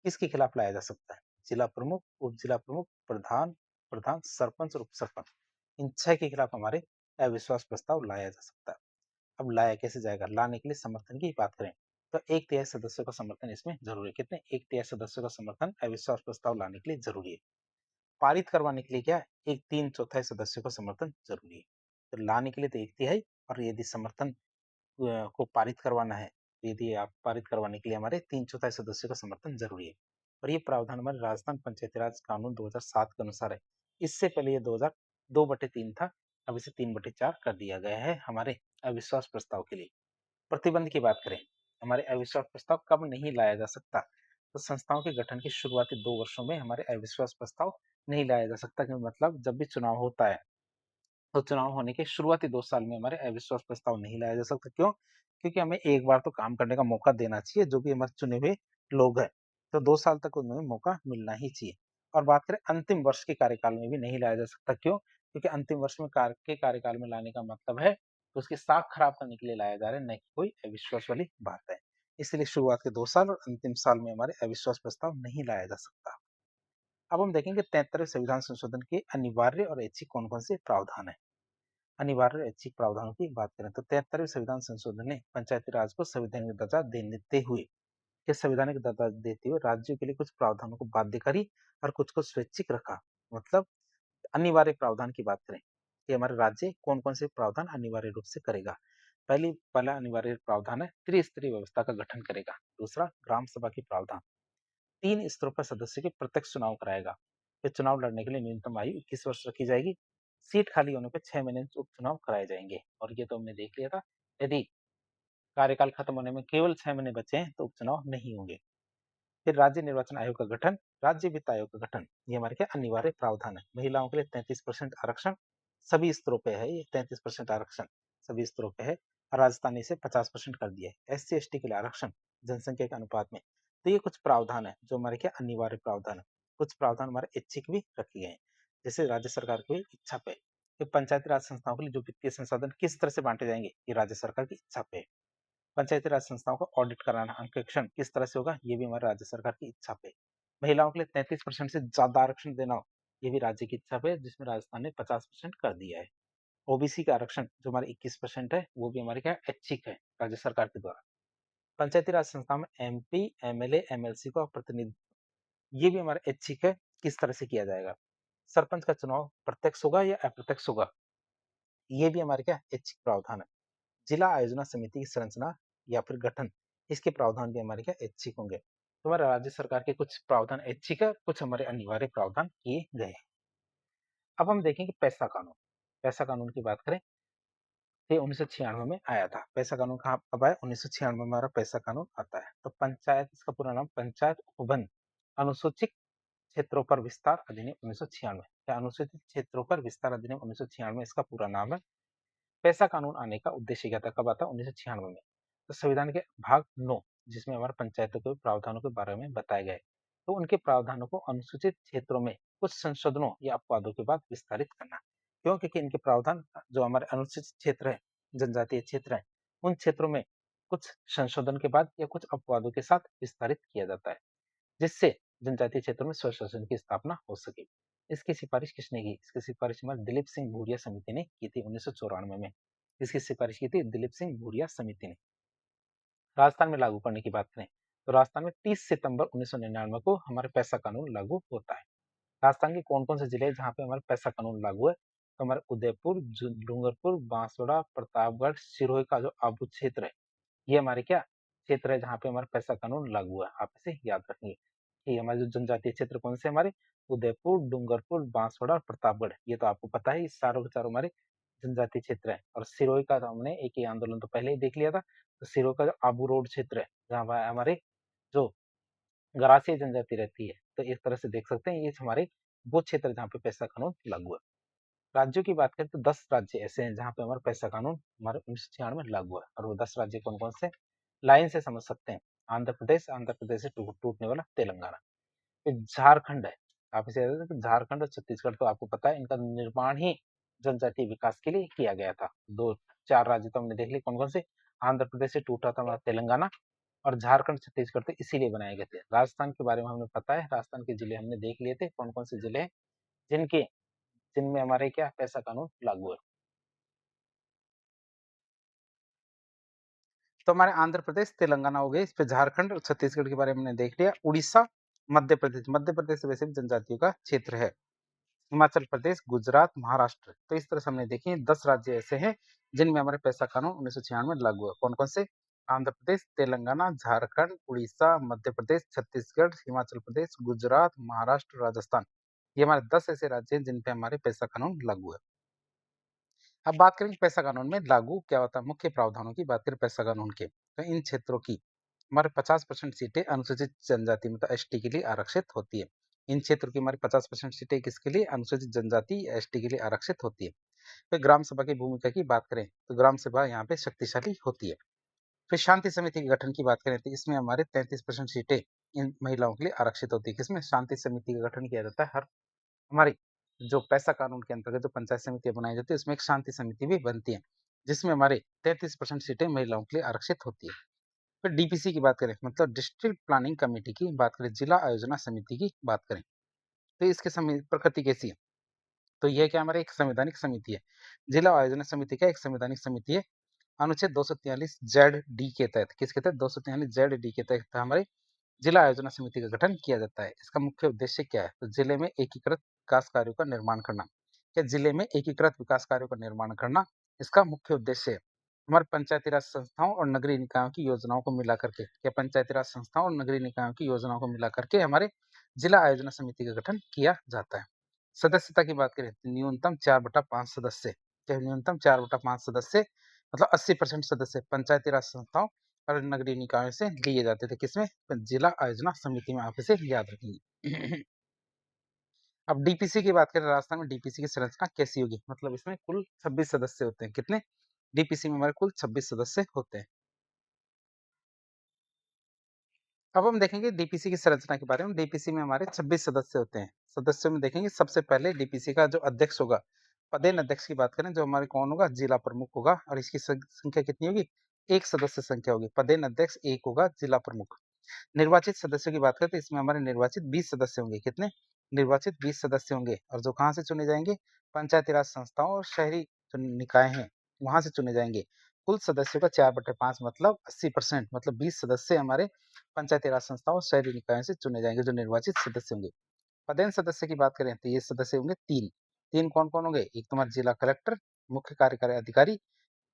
किसके खिलाफ लाया जा सकता है? जिला प्रमुख, उप जिला प्रमुख, प्रधान, प्रधान, सरपंच और उप सरपंच, इन 6 के खिलाफ हमारे अविश्वास प्रस्ताव लाया जा सकता है। अब लाया कैसे जाएगा? लाने के लिए समर्थन की बात करें तो 1/3 सदस्यों का समर्थन इसमें जरूरी है। कितने? 1/3 सदस्यों का समर्थन अविश्वास प्रस्ताव लाने के लिए जरूरी है। पारित करवाने के लिए क्या है? 1/3 सदस्यों का समर्थन जरूरी है। तो लाने के लिए तो 1/3, और यदि समर्थन को पारित करवाना है, यदि आप पारित करवाने के लिए हमारे 3/4 सदस्यों का समर्थन जरूरी है। और ये प्रावधान हमारे राजस्थान पंचायती राज कानून 2007 के अनुसार है। इससे पहले ये 2/3 था, अब इसे 3/4 कर दिया गया है हमारे अविश्वास प्रस्ताव के लिए। प्रतिबंध की बात करें, हमारे अविश्वास प्रस्ताव कब नहीं लाया जा सकता? तो संस्थाओं के गठन के शुरुआती 2 वर्षों में हमारे अविश्वास प्रस्ताव नहीं लाया जा सकता, क्योंकि मतलब जब भी चुनाव होता है तो चुनाव होने के शुरुआती 2 साल में हमारे अविश्वास प्रस्ताव नहीं लाया जा सकता। क्यों? क्योंकि हमें एक बार तो काम करने का मौका देना चाहिए, जो भी हमारे चुने हुए लोग हैं, तो 2 साल तक उन्हें मौका मिलना ही चाहिए। और बात करें अंतिम वर्ष के कार्यकाल में भी नहीं लाया जा सकता। क्यों? क्योंकि अंतिम वर्ष में कार्यकाल में लाने का मतलब है तो उसकी साख खराब करने के लिए लाया जा रहा है, न कि कोई अविश्वास वाली बात है। इसलिए शुरुआत के 2 साल और अंतिम साल में हमारे अविश्वास प्रस्ताव नहीं लाया जा सकता। अब हम देखेंगे 73वें संविधान संशोधन के अनिवार्य और ऐच्छिक कौन-कौन से प्रावधान है। अनिवार्य और ऐच्छिक प्रावधानों की बात करें तो 73वें संविधान संशोधन ने पंचायती राज को संवैधानिक दर्जा देते हुए, के संवैधानिक दर्जा देते हुए राज्यों के लिए कुछ प्रावधानों को बाध्यकारी और कुछ को स्वैच्छिक रखा। मतलब अनिवार्य प्रावधान की बात करें कि हमारे राज्य कौन कौन से प्रावधान अनिवार्य रूप से करेगा। पहला अनिवार्य प्रावधान है त्रिस्तरीय व्यवस्था का गठन करेगा। दूसरा, ग्राम सभा की प्रावधान, 3 स्तरों पर सदस्य के प्रत्यक्ष चुनाव कराएगा। फिर चुनाव लड़ने के लिए न्यूनतम आयु 21 वर्ष रखी जाएगी। सीट खाली होने पर 6 महीने में उपचुनाव कराए जाएंगे। और ये तो हमने देख लिया था, यदि कार्यकाल खत्म होने में केवल 6 महीने बचे हैं तो उपचुनाव नहीं होंगे। फिर राज्य निर्वाचन आयोग का गठन, राज्य वित्त आयोग का गठन, ये हमारे क्या अनिवार्य प्रावधान है। महिलाओं के लिए 33% आरक्षण सभी स्तरों पे है, ये 33% आरक्षण सभी स्तरों पे है। और राजस्थान ने इसे 50% कर दिया है। एससी एसटी के लिए आरक्षण जनसंख्या के अनुपात में। तो ये कुछ प्रावधान है जो हमारे क्या अनिवार्य प्रावधान है। कुछ प्रावधान हमारे ऐच्छिक भी रखे गए हैं, जैसे राज्य सरकार की इच्छा पे। तो पंचायती राज संस्थाओं के लिए जो वित्तीय संसाधन किस तरह से बांटे जाएंगे, ये राज्य सरकार की इच्छा पे है। पंचायती राज संस्थाओं को ऑडिट कराना, अंकेक्षण किस तरह से होगा, ये भी हमारे राज्य सरकार की इच्छा पे। महिलाओं के लिए 33% से ज्यादा आरक्षण देना हो, ये भी राज्य की इच्छा पे, जिसमें राजस्थान ने 50% कर दिया है। ओबीसी का आरक्षण जो हमारे 21% है, वो भी हमारे क्या ऐच्छिक है राज्य सरकार के द्वारा। पंचायती राज संस्थाओं में एमपी, एमएलए, एमएलसी का प्रतिनिधित्व, ये भी हमारा ऐच्छिक है, किस तरह से किया जाएगा। सरपंच का चुनाव प्रत्यक्ष होगा या अप्रत्यक्ष होगा, ये भी हमारे क्या ऐच्छिक प्रावधान है। जिला आयोजना समिति की संरचना या फिर गठन, इसके प्रावधान भी हमारे क्या ऐच्छिक होंगे। तो हमारे राज्य सरकार के कुछ प्रावधान ऐच्छिक है, कुछ हमारे अनिवार्य प्रावधान किए गए हैं। अब हम देखेंगे पैसा कानून। पैसा कानून की बात करें तो 1996 में आया था। पैसा कानून कहाँ कब आया, 1996 में हमारा पैसा कानून आता है। तो पंचायत, इसका पूरा नाम पंचायत उपबंध अनुसूचित क्षेत्रों पर विस्तार अधिनियम 1996, या अनुसूचित क्षेत्रों पर विस्तार अधिनियम 1996 इसका पूरा नाम है। पैसा कानून आने का उद्देश्य क्या था, कब आता, 1996 में। तो संविधान के भाग 9, जिसमें हमारे पंचायतों के प्रावधानों के बारे में बताए गए, तो उनके प्रावधानों को अनुसूचित क्षेत्रों में कुछ संशोधनों या अपवादों के बाद विस्तारित करना। क्यों, क्योंकि इनके प्रावधान जो हमारे अनुसूचित क्षेत्र है, जनजातीय क्षेत्र है, उन क्षेत्रों में कुछ संशोधन के बाद या कुछ अपवादों के साथ विस्तारित किया जाता है, जिससे जनजातीय क्षेत्रों में स्वशासन की स्थापना हो सके। इसकी सिफारिश किसने की, इसकी सिफारिश हमारे दिलीप सिंह भूरिया समिति ने की थी 1994 में। इसकी सिफारिश की थी दिलीप सिंह भूरिया समिति ने। राजस्थान में लागू करने की बात करें तो राजस्थान में 30 सितंबर 1999 को हमारे पैसा कानून लागू होता है। राजस्थान के कौन कौन से जिले जहाँ पे हमारे पैसा कानून लागू है, तो हमारे उदयपुर, डूंगरपुर, बांसवाड़ा, प्रतापगढ़, सिरोही का जो आबू क्षेत्र है, ये हमारे क्या क्षेत्र है जहाँ पे हमारा पैसा कानून लागू है। आप इसे याद रखेंगे। ये हमारे जो जनजातीय क्षेत्र कौन से हमारे, उदयपुर, डूंगरपुर, बांसवाड़ा और प्रतापगढ़, ये तो आपको पता है, चारों के चारों हमारे जनजातीय क्षेत्र है। और सिरोही का तो हमने एक ही आंदोलन तो पहले ही देख लिया था। तो सिरोही का जो आबू रोड क्षेत्र है, जहाँ हमारे जो गरासिया जनजाति रहती है, तो इस तरह से देख सकते हैं ये हमारे वो क्षेत्र जहाँ पे पैसा कानून लागू है। राज्यों की बात करें तो 10 राज्य ऐसे हैं जहाँ पे हमारा पैसा कानून हमारे 1996 में लागू है। और वो 10 राज्य कौन कौन से, लाइन से समझ सकते हैं। आंध्र प्रदेश, आंध्र प्रदेश से टूटने वाला तेलंगाना। फिर झारखंड है, आप इसे याद रखें, झारखंड और छत्तीसगढ़ तो आपको पता है, इनका निर्माण ही जनजातीय विकास के लिए किया गया था। दो चार राज्य तो हमने देख लिए कौन कौन से। आंध्र प्रदेश से टूटा था हमारा तेलंगाना, और झारखंड छत्तीसगढ़ तो इसीलिए बनाए गए थे। राजस्थान के बारे में हमें पता है, राजस्थान के जिले हमने देख लिए थे, कौन कौन से जिले हैं जिनके जिनमें हमारे क्या पैसा कानून लागू है। तो हमारे आंध्र प्रदेश, तेलंगाना हो गए, इस पे झारखंड और छत्तीसगढ़ के बारे में हमने देख लिया। उड़ीसा, मध्य प्रदेश, मध्य प्रदेश वैसे भी जनजातियों का क्षेत्र है। हिमाचल प्रदेश, गुजरात, महाराष्ट्र, तो इस तरह से हमने देखे 10 राज्य ऐसे हैं जिनमें हमारे पैसा कानून 1996 में लागू है। कौन कौन से, आंध्र प्रदेश, तेलंगाना, झारखंड, उड़ीसा, मध्य प्रदेश, छत्तीसगढ़, हिमाचल प्रदेश, गुजरात, महाराष्ट्र, राजस्थान, ये हमारे 10 ऐसे राज्य हैं जिन पे हमारे पैसा कानून लागू है। अब बात करेंगे पैसा कानून में लागू क्या होता है, मुख्य प्रावधानों की बात करें पैसा कानून के, तो इन क्षेत्रों की हमारे 50% सीटें अनुसूचित जनजाति मतलब एसटी के लिए आरक्षित होती है। इन क्षेत्रों की हमारी 50% सीटें किसके लिए, अनुसूचित जनजाति एसटी के लिए आरक्षित होती है। फिर ग्राम सभा की भूमिका की बात करें तो ग्राम सभा यहाँ पे शक्तिशाली होती है। फिर शांति समिति के गठन की बात करें तो इसमें हमारे 33% सीटें इन महिलाओं के लिए आरक्षित होती है। किसमें, शांति समिति का गठन किया जाता है। हर हमारी जो पैसा कानून के अंतर्गत जो पंचायत समितियां बनाई जाती है उसमें एक शांति समिति भी बनती है, जिसमें हमारे 33% सीटें महिलाओं के लिए आरक्षित होती है। फिर डीपीसी की बात करें मतलब डिस्ट्रिक्ट प्लानिंग कमेटी की बात करें, जिला आयोजना समिति की बात करें, तो इसके प्रकृति कैसी है, तो यह क्या हमारे एक संवैधानिक समिति है। जिला आयोजना समिति क्या एक संवैधानिक समिति है। अनुच्छेद 243 जेड डी के तहत, किसके तहत, 243 जेड डी के तहत हमारे जिला आयोजना समिति का गठन किया जाता है। इसका मुख्य उद्देश्य क्या है, तो जिले में एकीकृत विकास कार्यों का निर्माण करना। क्या जिले में एकीकृत विकास कार्यों का निर्माण करना इसका मुख्य उद्देश्य है। हमारे पंचायती राज संस्थाओं और नगरीय निकायों की योजनाओं को मिला करके, क्या पंचायती राज संस्थाओं और नगरीय निकायों की योजनाओं को मिला करके हमारे जिला आयोजना समिति का गठन किया जाता है। सदस्यता की बात करें तो न्यूनतम 4/5 सदस्य, क्या न्यूनतम 4/5 सदस्य मतलब 80% सदस्य पंचायती राज संस्थाओं और नगरीय निकायों से लिए जाते थे। किसमें? जिला आयोजना समिति में, आप इसे याद रखेंगे। अब डीपीसी की बात करें, राजस्थान में डीपीसी की संरचना कैसी होगी? मतलब इसमें कुल 26 सदस्य होते हैं। कितने? डीपीसी में हमारे कुल 26 सदस्य होते हैं। अब हम देखेंगे डीपीसी की संरचना के बारे में। डीपीसी में हमारे 26 सदस्य होते हैं। सदस्यों में देखेंगे सबसे पहले डीपीसी का जो अध्यक्ष होगा, पदेन अध्यक्ष की बात करें, जो हमारे कौन होगा? जिला प्रमुख होगा, और इसकी संख्या कितनी होगी? एक सदस्य संख्या होगी। पदेन अध्यक्ष एक होगा, जिला प्रमुख। निर्वाचित सदस्यों की बात करें तो इसमें हमारे निर्वाचित 20 सदस्य होंगे। कितने? निर्वाचित 20 सदस्य होंगे, और जो कहाँ से चुने जाएंगे? पंचायती राज संस्थाओं और शहरी जो निकाय हैं वहां से चुने जाएंगे। कुल सदस्यों का 4/5 मतलब 80%, मतलब 20 सदस्य हमारे पंचायती राज संस्थाओं और शहरी निकायों से चुने जाएंगे, जो निर्वाचित सदस्य होंगे। पदेन सदस्य की बात करें तो ये सदस्य होंगे तीन। तीन कौन कौन होंगे? एक तुम्हारा जिला कलेक्टर, मुख्य कार्यकारी अधिकारी,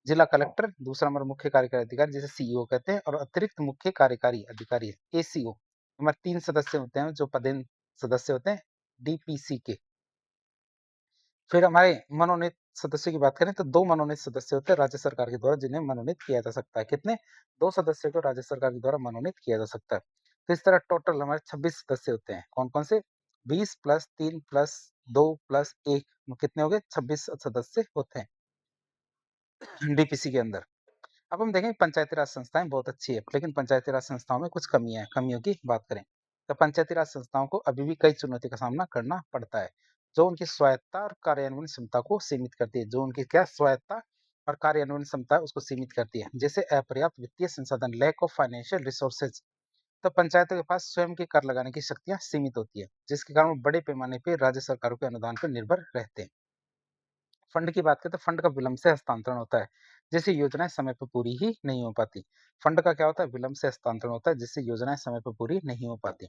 जिला कलेक्टर, दूसरा हमारा मुख्य कार्यकारी अधिकारी जिसे सीईओ कहते हैं, और अतिरिक्त मुख्य कार्यकारी अधिकारी एसीओ। हमारे तीन सदस्य होते हैं जो पदेन सदस्य होते हैं डीपीसी के। फिर हमारे मनोनीत सदस्यों की बात करें तो दो मनोनीत सदस्य होते हैं राज्य सरकार के द्वारा, जिन्हें मनोनीत किया जा सकता है। कितने? दो सदस्यों को राज्य सरकार के द्वारा मनोनीत किया जा सकता है। तो इस तरह टोटल हमारे 26 सदस्य होते हैं। कौन कौन से? 20 प्लस 3 प्लस 2 प्लस 1, कितने हो गए? 26 सदस्य होते हैं डीपीसी के अंदर। अब हम देखें पंचायती राज संस्थाएं बहुत अच्छी है, लेकिन पंचायती राज संस्थाओं में कुछ कमियां हैं। कमियों की बात करें तो पंचायती राज संस्थाओं को अभी भी कई चुनौतियों का सामना करना पड़ता है, जो उनकी स्वायत्ता और कार्यान्वयन क्षमता को सीमित करती है। जो उनकी क्या स्वायत्ता और कार्यान्वयन क्षमता है उसको सीमित करती है। जैसे अपर्याप्त वित्तीय संसाधन, लैक ऑफ फाइनेंशियल रिसोर्सेज। तो पंचायतों के पास स्वयं के कर लगाने की शक्तियां सीमित होती है, जिसके कारण वो बड़े पैमाने पर राज्य सरकारों के अनुदान पर निर्भर रहते हैं। फंड की बात करें तो फंड का विलंब से हस्तांतरण होता है, जिससे योजनाएं समय पर पूरी ही नहीं हो पाती। फंड का क्या होता है? विलंब से हस्तांतरण होता है, जिससे योजनाएं समय पर पूरी नहीं हो पाती।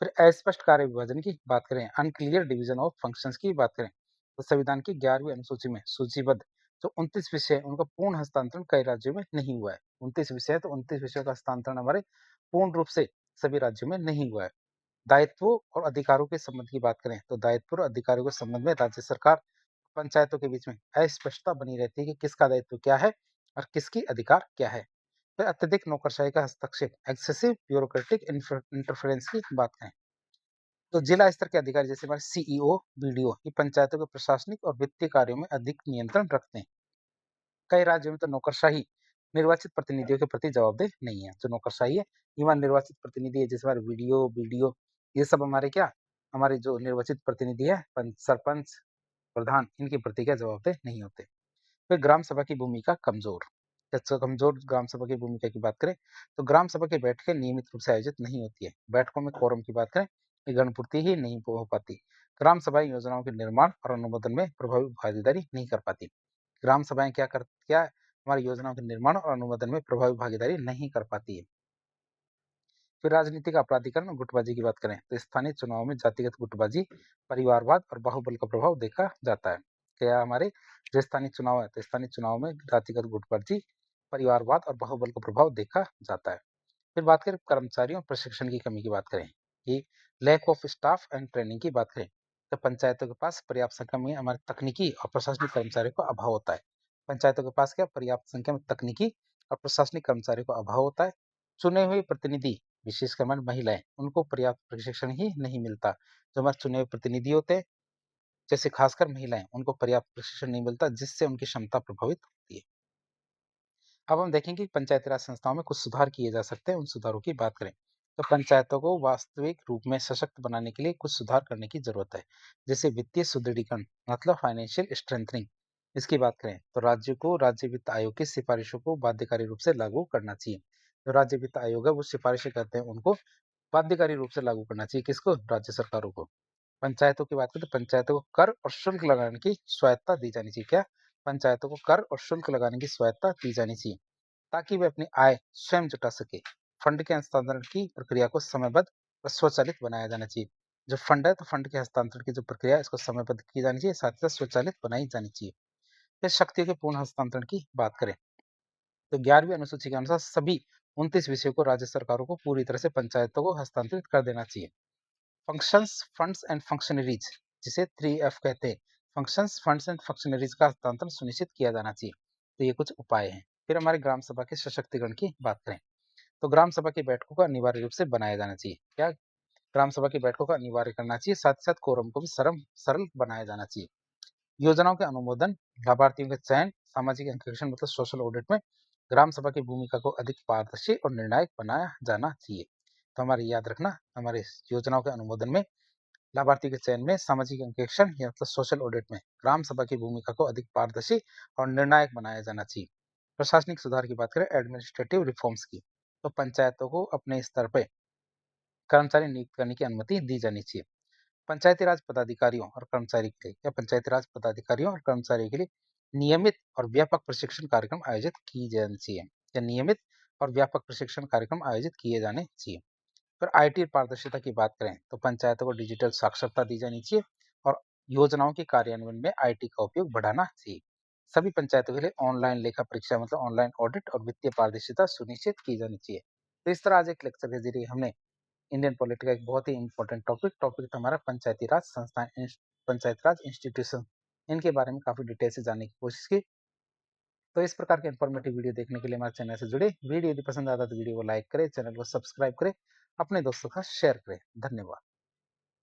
फिर अस्पष्ट कार्य विभाजन की बात करें, अनक्लियर डिवीजन ऑफ फंक्शंस की बात करें, तो संविधान की 11वीं अनुसूची में सूचीबद्ध जो 29 विषय है, उनका पूर्ण हस्तांतरण कई राज्यों में नहीं हुआ है। 29 विषय है, तो 29 विषयों का हस्तांतरण हमारे पूर्ण रूप से सभी राज्यों में नहीं हुआ है। दायित्वों और अधिकारों के संबंध की बात करें तो दायित्व और अधिकारों के संबंध में राज्य सरकार पंचायतों के बीच में अस्पष्टता बनी रहती है कि किसका दायित्व क्या है और किसकी अधिकार क्या है। फिर अत्यधिक नौकरशाही का हस्तक्षेप, एक्सेसिव ब्यूरोक्रेटिक इंटरफेरेंस की बात करें तो जिला स्तर के अधिकारी जैसे हमारे सीईओ, बीडीओ, ये पंचायतों के प्रशासनिक और वित्तीय कार्यों में अधिक नियंत्रण रखते हैं। कई राज्यों में तो नौकरशाही निर्वाचित प्रतिनिधियों के प्रति जवाबदेह नहीं है। जो नौकरशाही है, ईमान निर्वाचित प्रतिनिधि है, जैसे हमारे वीडियो, बीडीओ, ये सब हमारे क्या, हमारे जो निर्वाचित प्रतिनिधि है, सरपंच, प्रधान, इनके प्रति क्या जवाबदेह नहीं होते। फिर ग्राम सभा की भूमिका कमजोर। कमजोर ग्राम सभा की भूमिका की बात करें तो ग्राम सभा की बैठकें नियमित रूप से आयोजित नहीं होती है। बैठकों में कोरम की बात करें, ये गणपूर्ति ही नहीं हो पाती। ग्राम सभाएं योजनाओं के निर्माण और अनुमोदन में प्रभावी भागीदारी नहीं कर पाती। ग्राम सभाएं क्या हमारी योजनाओं के निर्माण और अनुमोदन में प्रभावी भागीदारी नहीं कर पाती है। फिर राजनीतिक आपराधिकरण और गुटबाजी की बात करें तो स्थानीय चुनाव में जातिगत गुटबाजी, परिवारवाद और बाहुबल का प्रभाव देखा जाता है। क्या हमारे जो स्थानीय चुनाव है तो स्थानीय चुनाव में जातिगत गुटबाजी, परिवारवाद और बाहुबल का प्रभाव देखा जाता है। फिर बात करें कर्मचारियों और प्रशिक्षण की कमी की बात करें कि lack of staff and training की बात करें तो पंचायतों के पास पर्याप्त संख्या में हमारे तकनीकी और प्रशासनिक कर्मचारियों का अभाव होता है। पंचायतों के पास क्या पर्याप्त संख्या में तकनीकी और प्रशासनिक कर्मचारियों का अभाव होता है। चुने हुए प्रतिनिधि, विशेषकर हमारी महिलाएं, उनको पर्याप्त प्रशिक्षण ही नहीं मिलता। जो हमारे चुने हुए प्रतिनिधि होते हैं, जैसे खासकर महिलाएं, उनको पर्याप्त प्रशिक्षण नहीं मिलता, जिससे उनकी क्षमता प्रभावित होती है। अब हम देखेंगे कि पंचायती राज संस्थाओं में कुछ सुधार किए जा सकते हैं। उन सुधारों की बात करें तो पंचायतों को वास्तविक रूप में सशक्त बनाने के लिए कुछ सुधार करने की जरूरत है। जैसे वित्तीय सुदृढ़ीकरण, मतलब फाइनेंशियल स्ट्रेंथनिंग। इसकी बात करें तो राज्य को राज्य वित्त आयोग की सिफारिशों को बाध्यकारी रूप से लागू करना चाहिए। जो राज्य वित्त आयोग है वो सिफारिशें करते हैं, उनको बाध्यकारी रूप से लागू करना चाहिए। किसको? राज्य सरकारों को। पंचायतों की बात करें तो पंचायतों को कर और शुल्क लगाने की स्वायत्ता दी जानी चाहिए। क्या? पंचायतों को कर और शुल्क लगाने की स्वायत्ता दी जानी चाहिए, ताकि वे अपनी आय स्वयं जुटा सके। फंड के हस्तांतरण की प्रक्रिया को समयबद्ध और स्वचालित बनाया जाना चाहिए। जो फंड है तो फंड के हस्तांतरण की जो प्रक्रिया है इसको समयबद्ध की जानी चाहिए, साथ ही साथ स्वचालित बनाई जानी चाहिए। फिर शक्तियों के पूर्ण हस्तांतरण की बात करें तो 11वीं अनुसूची के अनुसार सभी 29 विषयों को राज्य सरकारों को पूरी तरह से पंचायतों को हस्तांतरित कर देना चाहिए। फंक्शंस, फंड्स एंड फंक्शनरीज, जिसे 3F कहते हैं, फंक्शंस, फंड्स एंड फंक्शनरीज का हस्तांतरण सुनिश्चित किया जाना चाहिए। तो ये कुछ उपाय हैं। फिर हमारे ग्राम सभा के सशक्तिकरण की बात करें तो ग्राम सभा की बैठकों को अनिवार्य रूप से बनाया जाना चाहिए। क्या? ग्राम सभा की बैठकों को अनिवार्य करना चाहिए, साथ ही साथ कोरम को भी सरल बनाया जाना चाहिए। योजनाओं के अनुमोदन, लाभार्थियों के चयन, सामाजिक अंकेक्षण मतलब सोशल ऑडिट में ग्राम सभा की भूमिका को अधिक पारदर्शी और निर्णायक बनाया जाना चाहिए। तो हमारे याद रखना, हमारे योजनाओं के अनुमोदन में, लाभार्थी के चयन में, सामाजिक अंकेक्षण या मतलब सोशल ऑडिट में ग्राम सभा की भूमिका को अधिक पारदर्शी और निर्णायक बनाया जाना चाहिए। प्रशासनिक सुधार की बात करें, एडमिनिस्ट्रेटिव रिफॉर्म्स की, तो पंचायतों को अपने स्तर पर कर्मचारी नियुक्त करने की अनुमति दी जानी चाहिए। पंचायती राज पदाधिकारियों और कर्मचारी के लिए या पंचायती राज पदाधिकारियों और कर्मचारियों के लिए नियमित और व्यापक प्रशिक्षण कार्यक्रम आयोजित किए जाने चाहिए या नियमित और व्यापक प्रशिक्षण कार्यक्रम आयोजित किए जाने चाहिए। फिर आईटी पारदर्शिता की बात करें तो पंचायतों को डिजिटल साक्षरता दी जानी चाहिए और योजनाओं के कार्यान्वयन में आईटी का उपयोग बढ़ाना चाहिए। सभी पंचायतों के लिए ऑनलाइन लेखा परीक्षा मतलब ऑनलाइन ऑडिट और वित्तीय पारदर्शिता सुनिश्चित की जानी चाहिए। तो इस तरह आज एक लेक्चर के जरिए हमने इंडियन पॉलिटी का एक बहुत ही इंपॉर्टेंट टॉपिक था हमारा पंचायती राज संस्थान, पंचायती राज इंस्टीट्यूशन, इनके बारे में काफी डिटेल से जानने की कोशिश की। तो इस प्रकार के इन्फॉर्मेटिव वीडियो देखने के लिए हमारे चैनल से जुड़े। वीडियो यदि पसंद आता तो वीडियो को लाइक करें, चैनल को सब्सक्राइब करें, अपने दोस्तों का शेयर करें। धन्यवाद।